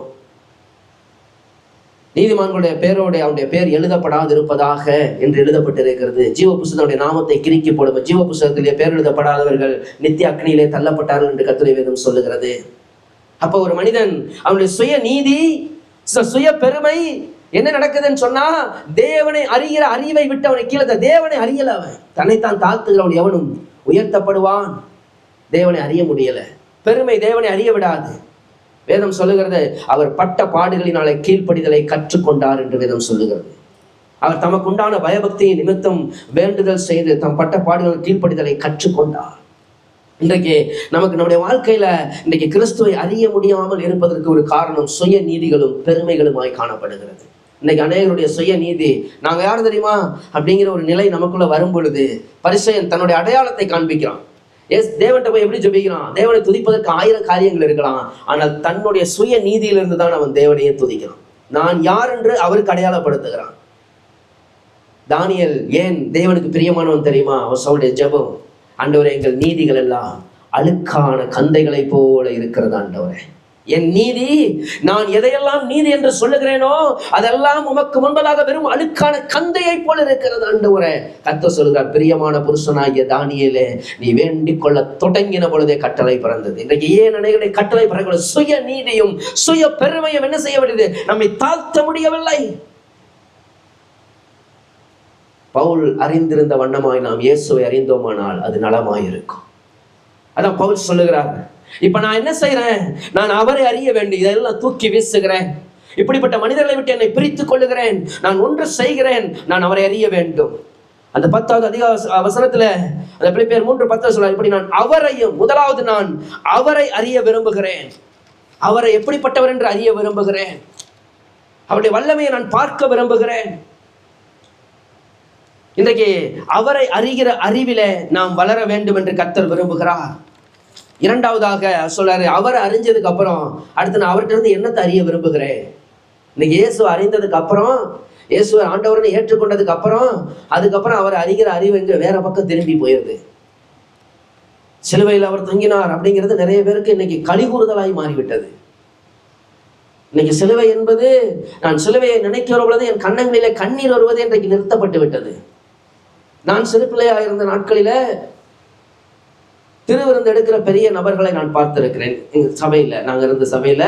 நீதிமான்களுடைய பேரோட அவனுடைய பேர் எழுதப்படாது இருப்பதாக என்று எழுதப்பட்டிருக்கிறது. ஜீவ புஸ்தகனுடைய நாமத்தை கிறுக்கி போடும். ஜீவ புஸ்தகத்திலே பேர் எழுதப்படாதவர்கள் நித்திய அக்னியிலே தள்ளப்பட்டார்கள் என்று கர்த்தருடைய வேதம் சொல்லுகிறது. அப்போ ஒரு மனிதன் அவனுடைய சுய நீதி, சுய பெருமை என்ன நடக்குதுன்னு சொன்னா, தேவனை அறிகிற அறிவை விட்டு அவனை கீழே, தேவனை அறியல. அவன் தன்னைத்தான் தாழ்த்துகிறவன் எவனும் உயர்த்தப்படுவான். தேவனை அறிய முடியல. பெருமை தேவனை அறிய விடாது. வேதம் சொல்லுகிறது, அவர் பட்ட பாடுகளினாலே கீழ்ப்படிதலை கற்றுக்கொண்டார் என்று வேதம் சொல்லுகிறது. அவர் தமக்குண்டான பயபக்தியின் நிமித்தம் வேண்டுதல் செய்து தம் பட்ட பாடுகள் கீழ்ப்படிதலை கற்றுக்கொண்டார். இன்றைக்கு நமக்கு நம்முடைய வாழ்க்கையில இன்றைக்கு கிறிஸ்துவை அறிய முடியாமல் இருப்பதற்கு ஒரு காரணம் சுய நீதிகளும் பெருமைகளுமாய் காணப்படுகிறது. இன்னைக்கு அநேகருடைய சுய நீதி, நாங்க யார் தெரியுமா அப்படிங்கிற ஒரு நிலை நமக்குள்ள வரும் பொழுது பரிசேயன் தன்னுடைய அடையாளத்தை காண்பிக்கிறான். தேவன்கிட்ட போய் எப்படி ஜெபிக்கிறான்? தேவனை துதிப்பதற்கு 1000 காரியங்கள் இருக்கலாம், ஆனால் தன்னுடைய சுய நீதியிலிருந்து தான் அவன் தேவனையே துதிக்கிறான். நான் யார் என்று அவருக்கு அடையாளப்படுத்துகிறான். தானியேல் ஏன் தேவனுக்கு பிரியமானவன் தெரியுமா? அவனுடைய ஜெபம், ஆண்டவரே எங்கள் நீதிகள் எல்லாம் அழுக்கான கந்தைகளை போல இருக்கிறது ஆண்டவரே. என் நீதி, நான் எதையெல்லாம் நீதி என்று சொல்லுகிறேனோ அதெல்லாம் உமக்கு முன்பதாக வெறும் அழுக்கான கந்தையை போல இருக்கிறது ஆண்டவரே. கர்த்தர் சொல்கிறார், பிரியமான புருஷனாகிய தானியேலே, நீ வேண்டிக் கொள்ள தொடங்கின பொழுதே கட்டளை பிறந்தது. இன்றைக்கு ஏன் அநேகரை கட்டளை பிறகு சுய நீதியும் சுய பெருமையும் என்ன செய்ய வேண்டியது? நம்மை தாழ்த்த முடியவில்லை. பவுல் அறிந்திருந்த வண்ணமாய் நாம் இயேசுவை அறிந்தோமானால் அது நலமாயிருக்கும். அதான் பவுல் சொல்லுகிறார், இப்ப நான் என்ன செய்யறேன்? நான் அவரை அறிய வேண்டும், இதெல்லாம் தூக்கி வீசுகிறேன். இப்படிப்பட்ட மனிதர்களை விட்டு என்னை பிரித்துக் கொள்ளுகிறேன். நான் ஒன்று செய்கிறேன், நான் அவரை அறிய வேண்டும். அந்த 10வது அதிகார வசனத்துல அந்த பிலிப்பியர் 3:10 சொல்றார், இப்படி நான் அவரையும், முதலாவது நான் அவரை அறிய விரும்புகிறேன். அவரை எப்படிப்பட்டவர் என்று அறிய விரும்புகிறேன். அவருடைய வல்லமையை நான் பார்க்க விரும்புகிறேன். இன்றைக்கு அவரை அறிகிற அறிவிலே நாம் வளர வேண்டும் என்று கர்த்தர் விரும்புகிறார். இரண்டாவதாக சொல்றாரு, அவரை அறிஞ்சதுக்கு அப்புறம் அடுத்து நான் அவர்கிட்ட இருந்து என்னத்தை அறிய விரும்புகிறேன். இன்னைக்கு இயேசுவை அறிந்ததுக்கு அப்புறம், இயேசுவை ஆண்டவர்னு ஏற்றுக்கொண்டதுக்கு அப்புறம், அதுக்கப்புறம் அவர் அறிகிற அறிவு எங்க வேற பக்கம் திரும்பி போயிருது. சிலுவையில் அவர் தங்கினார் அப்படிங்கிறது நிறைய பேருக்கு இன்னைக்கு கலிகூறுதலாய் மாறிவிட்டது. இன்னைக்கு சிலுவை என்பது, நான் சிலுவையை நினைக்கிற பொழுது என் கண்ணங்களிலே கண்ணீர் வருவது இன்றைக்கு நிறுத்தப்பட்டு விட்டது. நான் சிறு பிள்ளையாக இருந்த நாட்களில திருவிருந்து எடுக்கிற பெரிய நபர்களை நான் பார்த்திருக்கிறேன். எங்க சபையில, நாங்க இருந்த சபையில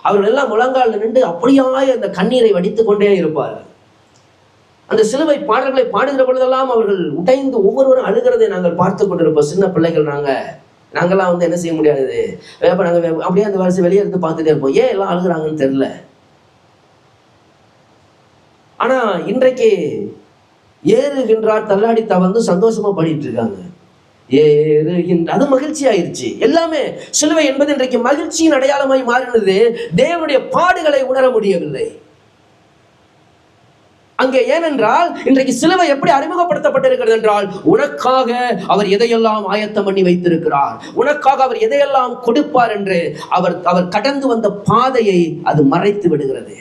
அவர்கள் எல்லாம் முழங்கால் நின்று அப்படியாய் அந்த கண்ணீரை வடித்துக் கொண்டே இருப்பார்கள். அந்த சிலுவை பாடல்களை பாடுகிற பொழுதெல்லாம் அவர்கள் உடைந்து ஒவ்வொருவரும் அழுகிறதை நாங்கள் பார்த்து கொண்டிருப்போம். சின்ன பிள்ளைகள் நாங்கெல்லாம் வந்து என்ன செய்ய முடியாது, நாங்க அப்படியே அந்த வரிசை வெளியே இருந்து பார்த்துட்டே இருப்போம். ஏன் எல்லாம் அழுகிறாங்கன்னு தெரியல. ஆனா இன்றைக்கு ஏறுகின்றார் தள்ளாடி தவழ்ந்து சந்தோஷமா பாடிட்டு இருக்காங்க. அது மகிழ்ச்சி ஆயிடுச்சு. எல்லாமே சிலுவை என்பது இன்றைக்கு மகிழ்ச்சியின் அடையாளமாய் மாறினது. தேவனுடைய பாடுகளை உணர முடியவில்லை. அங்கே. ஏனென்றால் இன்றைக்கு சிலுவை எப்படி அறிமுகப்படுத்தப்பட்டிருக்கிறது என்றால், உனக்காக அவர் எதையெல்லாம் ஆயத்தம் பண்ணி வைத்திருக்கிறார், உனக்காக அவர் எதையெல்லாம் கொடுப்பார் என்று அவர் கடந்து வந்த பாதையை அது மறைத்து விடுகிறது.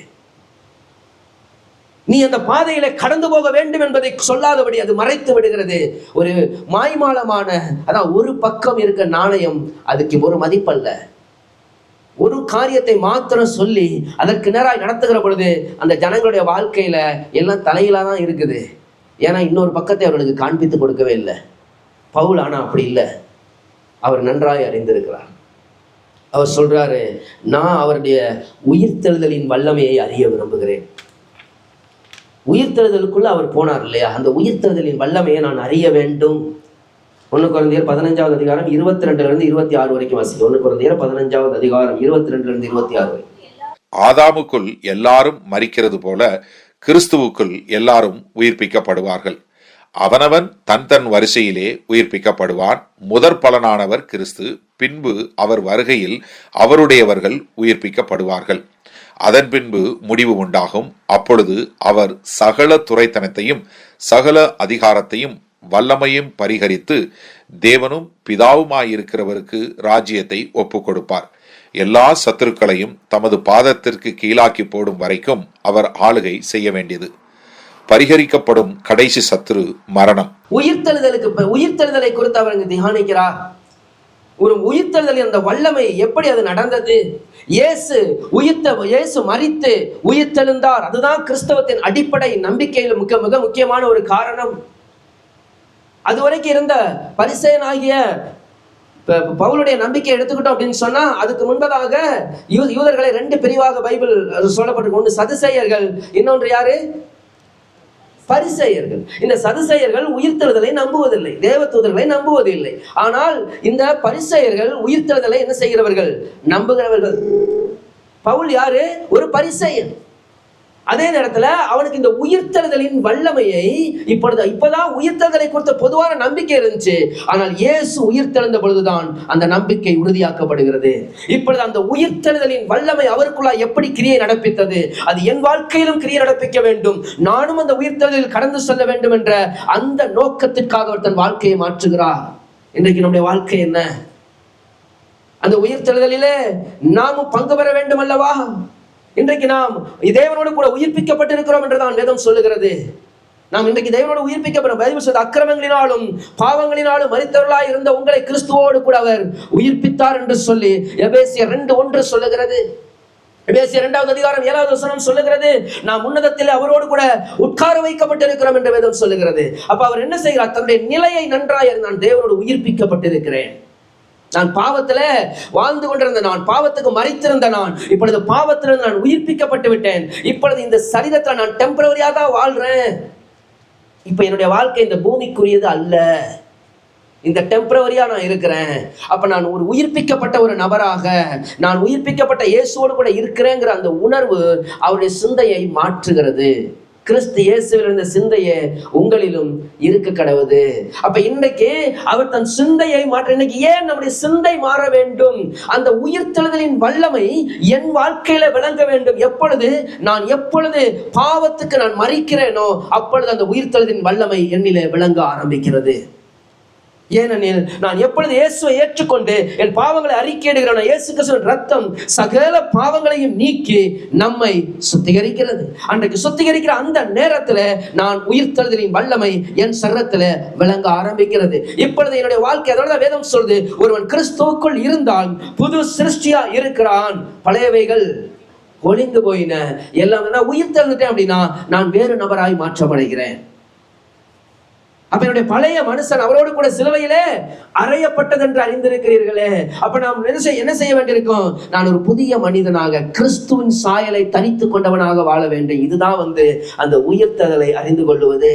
நீ அந்த பாதையில கடந்து போக வேண்டும் என்பதை சொல்லாதபடி அது மறைத்து விடுகிறது. ஒரு மாய்மாலமான, அதான் ஒரு பக்கம் இருக்க நாணயம் அதுக்கு ஒரு மதிப்பல்ல. ஒரு காரியத்தை மாத்திரம் சொல்லி அதற்கு நேராக நடத்துகிற பொழுது அந்த ஜனங்களுடைய வாழ்க்கையில எல்லாம் தலையில தான் இருக்குது. ஏன்னா இன்னொரு பக்கத்தை அவர்களுக்கு காண்பித்து கொடுக்கவே இல்லை. பவுல் ஆனா அப்படி இல்லை. அவர் நன்றாய் அறிந்திருக்கிறார். அவர் சொல்றாரு, நான் அவருடைய உயிர்த்தெழுதலின் வல்லமையை அறிய விரும்புகிறேன். உயிர்த்தெழுதலுக்குள்ள அவர் போனார் இல்லையா, அந்த உயிர்த்தெழுதலின் வல்லமையை நான் அறிய வேண்டும். 1 கொரிந்தியர் 15வது அதிகாரம் 22 26 வரைக்கும் வாசிக்கும். 1 கொரிந்தியர் 15வது அதிகாரம் 22 26 வரைக்கும். ஆதாமுக்குள் எல்லாரும் மரிக்கிறது போல கிறிஸ்துவுக்குள் எல்லாரும் உயிர்ப்பிக்கப்படுவார்கள். அவனவன் தன் தன் வரிசையிலே உயிர்ப்பிக்கப்படுவான். முதற் பலனானவர் கிறிஸ்து, பின்பு அவர் வருகையில் அவருடையவர்கள் உயிர்ப்பிக்கப்படுவார்கள். அதன் பின்பு முடிவு உண்டாகும். அப்பொழுது அவர் சகல துரைத்தனத்தையும் சகல அதிகாரத்தையும் வல்லமையும் பரிகரித்து தேவனும் பிதாவுமாயிருக்கிறவருக்கு ராஜ்யத்தை ஒப்பு கொடுப்பார். எல்லா சத்துருக்களையும் தமது பாதத்திற்கு கீழாக்கி போடும் வரைக்கும் அவர் ஆளுகை செய்ய வேண்டியது. பரிகரிக்கப்படும் கடைசி சத்துரு மரணம். உயிர்த்தெழுதலை குறித்து அவர் தியானிக்கிறார். ஒரு உயிர்த்தெழுதல் அந்த வல்லமை எப்படி அது நடந்தது? இயேசு மரித்து உயிர்த்தெழுந்தார். அதுதான் கிறிஸ்தவத்தின் அடிப்படை நம்பிக்கையில் மிக மிக முக்கியமான ஒரு காரணம். அதுவரைக்கும் இருந்த பரிசேயனாகிய பவுலுடைய நம்பிக்கை எடுத்துக்கிட்டோம் அப்படின்னு சொன்னா, அதுக்கு முன்பதாக யூதர்களை 2 பிரிவாக பைபிள் சொல்லப்பட்டிருக்கு. ஒன்று சதுசேயர்கள், இன்னொன்று யாரு? பரிசேயர்கள். இந்த சதுசேயர்கள் உயிர்த்தெழுதலை நம்புவதில்லை, தேவதூதர்களை நம்புவதில்லை. ஆனால் இந்த பரிசேயர்கள் உயிர்த்தெழுதலை என்ன செய்கிறவர்கள்? நம்புகிறவர்கள். பவுல் யாரு? ஒரு பரிசேயன். அதே நேரத்தில் அவனுக்கு இந்த உயிர்த்தெழுதலின் வல்லமையை இப்பதான் உயிர்த்தெழுதலை குறித்த பொதுவான நம்பிக்கை இருந்துச்சு. ஆனால் இயேசு உயிர்த்தெழுந்த பொழுதுதான் அந்த நம்பிக்கை உறுதியாக்கப்படுகிறது. இப்பொழுது அந்த உயிர்த்தெழுதலின் வல்லமை அவருக்குள்ளா எப்படி கிரியை நடப்பித்தது? அது என் வாழ்க்கையிலும் கிரியை நடப்பிக்க வேண்டும், நானும் அந்த உயிர்த்தெழுதலில் கடந்து செல்ல வேண்டும் என்ற அந்த நோக்கத்திற்காக அவர் தன் வாழ்க்கையை மாற்றுகிறார். இன்றைக்கு நம்முடைய வாழ்க்கை என்ன? அந்த உயிர்த்தெழுதலிலே நாமும் பங்கு பெற வேண்டும் அல்லவா? இன்றைக்கு நாம் தேவனோடு கூட உயிர்ப்பிக்கப்பட்டிருக்கிறோம் என்றுதான் வேதம் சொல்லுகிறது. நாம் இன்றைக்கு தேவனோடு உயிர்ப்பிக்கப்படும். பைபிள் சொல்லுது, அக்கிரமங்களினாலும் பாவங்களினாலும் மரித்தவர்களாய் இருந்த உங்களை கிறிஸ்துவோடு கூட அவர் உயிர்ப்பித்தார் என்று சொல்லி எபேசியர் 2:1 சொல்லுகிறது. எபேசியர் 2வது அதிகாரம் 7வது வசனம் சொல்லுகிறது, நாம் உன்னதத்தில் அவரோடு கூட உட்கார வைக்கப்பட்டிருக்கிறோம் என்று வேதம் சொல்லுகிறது. அப்ப அவர் என்ன செய்கிறார்? தன்னுடைய நிலையை நன்றாய், நான் தேவனோடு உயிர்ப்பிக்கப்பட்டிருக்கிறேன். நான் பாவத்துல வாழ்ந்து கொண்டிருந்த நான், பாவத்துக்கு மரித்திருந்த நான், இப்பொழுது பாவத்திலிருந்து நான் உயிர்ப்பிக்கப்பட்டு விட்டேன். இப்பொழுது இந்த சரீரத்துல நான் டெம்பரரியா தான் வாழ்றேன். இப்ப என்னுடைய வாழ்க்கை இந்த பூமிக்குரியது அல்ல, இந்த டெம்பரரியா நான் இருக்கிறேன். அப்ப நான் ஒரு உயிர்ப்பிக்கப்பட்ட ஒரு நபராக, நான் உயிர்ப்பிக்கப்பட்ட இயேசுவோடு கூட இருக்கிறேங்கிற அந்த உணர்வு அவருடைய சிந்தையை மாற்றுகிறது. கிறிஸ்து இயேசுவில் இருந்த சிந்தையை உங்களிலும் இருக்க கடவுது. அப்ப இன்னைக்கு அவர் தன் சிந்தையை மாற்ற. இன்னைக்கு ஏன் நம்முடைய சிந்தை மாற வேண்டும்? அந்த உயிர்த்தெழுதலின் வல்லமை என் வாழ்க்கையில விளங்க வேண்டும். எப்பொழுது பாவத்துக்கு நான் மரிக்கிறேனோ அப்பொழுது அந்த உயிர்த்தெழுதலின் வல்லமை என்னிலே விளங்க ஆரம்பிக்கிறது. ஏனெனில் நான் எப்பொழுது இயேசுவை ஏற்றுக்கொண்டு என் பாவங்களை அறிக்கையிடுகிறேன், இயேசு கிறிஸ்துவின் ரத்தம் சகல பாவங்களையும் நீக்கி நம்மை சுத்திகரிக்கிறது. அன்றைக்கு சுத்திகரிக்கிற அந்த நேரத்தில் நான் உயிர்த்தெழுதலின் வல்லமை என் சரீரத்தில் விளங்க ஆரம்பிக்கிறது. இப்பொழுது என்னுடைய வாழ்க்கை, அதோட வேதம் சொல்லுது, ஒருவன் கிறிஸ்துவுக்குள் இருந்தால் புது சிருஷ்டியா இருக்கிறான், பழையவைகள் ஒளிந்து போயின, எல்லாம் நான் உயிர்த்தெழுந்துட்டேன் அப்படின்னா நான் வேறு நபராய் மாற்றமடைகிறேன். அப்ப என்னுடைய பழைய மனுஷன் அவரோடு கூட சிலுவையிலே அறையப்பட்டது என்று அறிந்திருக்கிறீர்களே. அப்ப நாம் என்ன செய்ய வேண்டியிருக்கும்? நான் ஒரு புதிய மனிதனாக கிறிஸ்துவின் சாயலை தரித்து கொண்டவனாக வாழ வேண்டும். இதுதான் அந்த உயிர்த்தெழுதலை அறிந்து கொள்வது.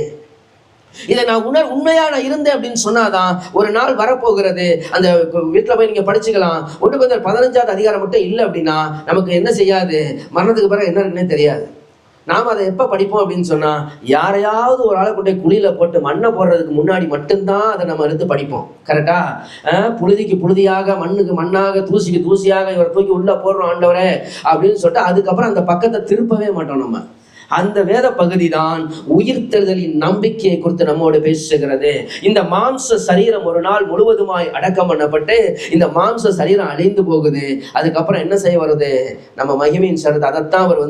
இதை நான் உண்மையா நான் இருந்தேன் அப்படின்னு சொன்னாதான் ஒரு நாள் வரப்போகிறது. அந்த வீட்டுல போய் நீங்க படிச்சுக்கலாம். 1 கொரிந்தியர் 15வது அதிகாரம் மட்டும் இல்லை அப்படின்னா நமக்கு என்ன செய்யாது? மரணத்துக்கு பிறகு என்ன இருக்குன்னே தெரியாது. நாம் அதை எப்போ படிப்போம் அப்படின்னு சொன்னா, யாரையாவது ஒரு ஆளை கொண்டு குழியில போட்டு மண்ணை போடுறதுக்கு முன்னாடி மட்டும்தான் அதை நம்ம எடுத்து படிப்போம். கரெக்டா? புழுதிக்கு புழுதியாக, மண்ணுக்கு மண்ணாக, தூசிக்கு தூசியாக இவரை தூக்கி உள்ள போடுறோம் ஆண்டவரே அப்படின்னு சொல்லிட்டு அதுக்கப்புறம் அந்த பக்கத்தை திருப்பவே மாட்டோம் நம்ம. அந்த வேத பகுதி தான் உயிர்த்தெழுதலின் நம்பிக்கையை குறித்து நம்மோடு பேசுகிறது. இந்த மாம்ச சரீரம் ஒரு நாள் முழுவதுமாய் அடக்கம் பண்ணப்பட்டு இந்த மாம்ச சரீரம் அழிந்து போகுது. அதுக்கப்புறம் என்ன செய்ய வருது? நம்ம மகிமையின் சரீரத்தை. அதைத்தான் அவர்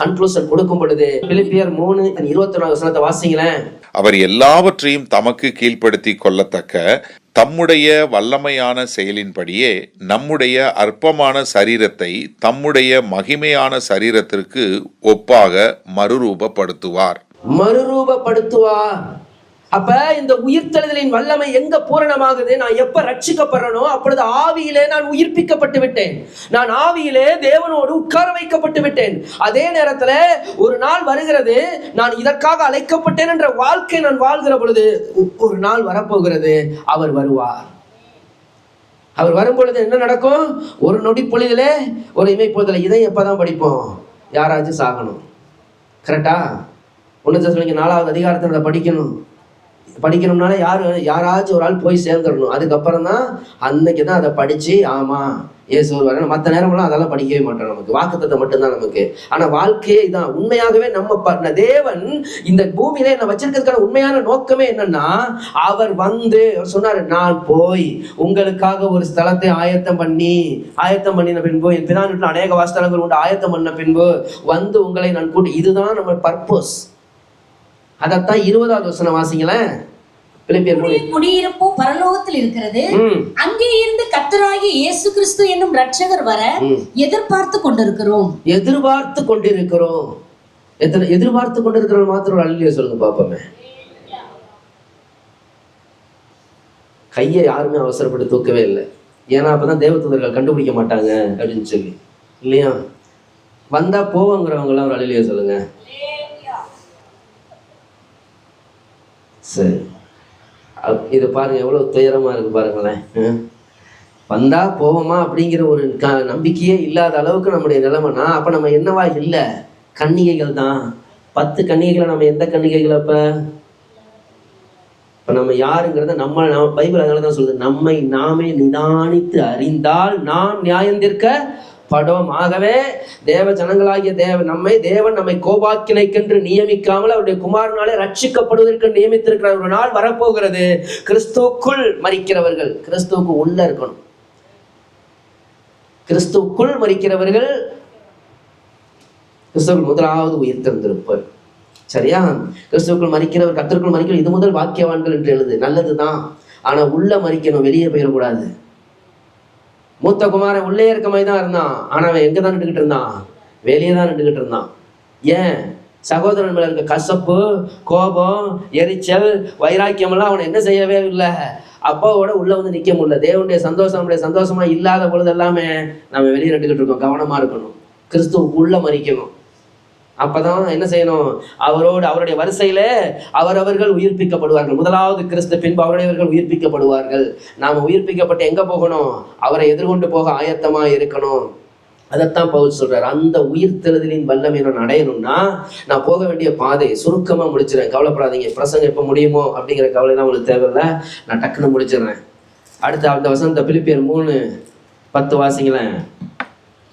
கன்க்ளூஷன் கொடுக்கும் பொழுது பிலிப்பியர் 3:21 வாசிங்களேன். அவர் எல்லாவற்றையும் தமக்கு கீழ்ப்படுத்தி கொள்ளத்தக்க தம்முடைய வல்லமையான செயலின்படியே நம்முடைய அற்பமான சரீரத்தை தம்முடைய மகிமையான சரீரத்திற்கு ஒப்பாக மறுரூபப்படுத்துவார். அப்ப இந்த உயிர்த்தெழுதலின் வல்லமை எங்க பூரணமாகுது? நான் எப்ப ரட்சிக்கப்படுறனோ அப்பொழுது ஆவியிலே நான் உயிர்ப்பிக்கப்பட்டு விட்டேன். நான் ஆவியிலே தேவனோடு உட்கார வைக்கப்பட்டு விட்டேன். அதே நேரத்துல ஒரு நாள் வருகிறது, நான் இதற்காக அழைக்கப்பட்டேன் என்ற வாழ்க்கை நான் வாழ்கிற பொழுது ஒரு நாள் வரப்போகிறது, அவர் வருவார். அவர் வரும் பொழுது என்ன நடக்கும்? ஒரு நொடி பொழுதிலே ஒரு இமைப்போதில். இதை எப்பதான் படிப்போம்? யாராச்சும் சாகணும். கரெக்டா? 1 தெசலோனிக்கர் 4வது அதிகாரத்தில் படிக்கணும்னால யாராச்சும் ஒரு ஆள் போய் சேர்ந்துடணும். அதுக்கப்புறம் தான் அன்னைக்கு தான் அதை படிச்சு ஆமா இயேசு வர. மற்ற நேரம்லாம் அதெல்லாம் படிக்கவே மாட்டோம். நமக்கு வாக்குத்தத்தம் மட்டும்தான் நமக்கு. ஆனா வாழ்க்கையே இதான். உண்மையாகவே நம்ம தேவன் இந்த பூமியில என்ன வச்சிருக்கிறதுக்கான உண்மையான நோக்கமே என்னன்னா, அவர் சொன்னாரு, நான் போய் உங்களுக்காக ஒரு ஸ்தலத்தை ஆயத்தம் பண்ணின பின்பு என் பிதா வீட்டில் அநேக வாசஸ்தலங்கள் உண்டு, ஆயத்தம் பண்ண பின்பு உங்களை நான் கூட்டி. இதுதான் நம்ம பர்பஸ். அதத்தான் 20வது வசனம் வாசிங்களேன். குடியிருப்போ பரலோகத்தில் இருக்கிறது. அங்கே இருந்து கர்த்தராகிய இயேசு கிறிஸ்து என்னும் ரட்சகர் வர எதிர்பார்த்து கொண்டிருக்கிறோம். மாத்திரம் அல்லையே சொல்லுங்க பாப்போமே. கையை யாருமே அவசரப்பட்டு தூக்கவே இல்லை. ஏன்னா அப்பதான் தேவதூதர்கள் கண்டுபிடிக்க மாட்டாங்க அப்படின்னு சொல்லி, இல்லையா? வந்தா போவங்கிறவங்க எல்லாம் ஒரு அல்லையே சொல்லுங்க. சரி, இது பாருங்க எவ்வளவு துயரமா இருக்கு பாருங்களேன். வந்தா போவோமா அப்படிங்கிற ஒரு நம்பிக்கையே இல்லாத அளவுக்கு நம்முடைய நிலைமைனா அப்ப நம்ம என்னவா இல்லை? கன்னிகைகள் தான். 10 கன்னிகைகளை நம்ம எந்த கன்னிகைகள்? இப்ப நம்ம யாருங்கிறத நம்ம பைபிள் அதனாலதான் சொல்லுது, நம்மை நாமே நிதானித்து அறிந்தால் நாம் நியாயந்திருக்க படம். ஆகவே தேவ ஜனங்களாகிய தேவன் நம்மை கோபாக்கினைக்கென்று நியமிக்காமல் அவருடைய குமாரனாலே ரட்சிக்கப்படுவதற்கு நியமித்திருக்கிற ஒரு நாள் வரப்போகிறது. கிறிஸ்துவுக்குள் மரிக்கிறவர்கள் கிறிஸ்துவுக்கு உள்ள இருக்கணும். கிறிஸ்துவுக்குள் மரிக்கிறவர்கள் கிறிஸ்துவுக்குள் முதலாவது உயிர்த்தெழுந்திருப்பார். சரியா? கிறிஸ்துவுக்குள் மரிக்கிறவர் கர்த்தருக்குள் மரிக்கிறவர் இது முதல் வாக்கியவான்கள் என்று எழுது. நல்லதுதான். ஆனா உள்ள மரிக்கணும், வெளியே போயிடக்கூடாது. மூத்த குமாரன் உள்ளே இருக்க மாதிரி தான் இருந்தான். ஆனா அவன் எங்க தான் நின்றுகிட்டு இருந்தான்? வெளியே தான் நின்றுகிட்டு இருந்தான். ஏன்? சகோதரன் மேல இருக்க கசப்பு, கோபம், எரிச்சல், வைராக்கியம் எல்லாம் அவனை என்ன செய்யவே இல்லை. அப்பாவோட உள்ள நிக்க முடியல. தேவனுடைய சந்தோஷமா இல்லாத பொழுது எல்லாமே நம்ம வெளியே நின்றுகிட்டு இருக்கோம். கவனமா இருக்கணும். கிறிஸ்துவுக்கு உள்ள மரிக்கணும். அப்பதான் என்ன செய்யணும்? அவருடைய வரிசையில அவரவர்கள் உயிர்ப்பிக்கப்படுவார்கள். முதலாவது கிறிஸ்து, பின்பு அவருடையவர்கள் உயிர்ப்பிக்கப்படுவார்கள். நாம உயிர்ப்பிக்கப்பட்டு எங்க போகணும்? அவரை எதிர்கொண்டு போக ஆயத்தமா இருக்கணும். அதைத்தான் பவுல் சொல்றாரு. அந்த உயிர்த்தெழுதலின் வல்லமை நான் அடையணும்னா நான் போக வேண்டிய பாதை சுருக்கமா முடிச்சிடறேன். கவலைப்படாதீங்க, பிரசங்கம் எப்ப முடியுமோ அப்படிங்கிற கவலை தான் உங்களுக்கு தேவையில்லை. நான் டக்குன்னு முடிச்சிடுறேன். அடுத்த அந்த வசனத்தை பிலிப்பியர் 3:10 வாசிங்களேன்.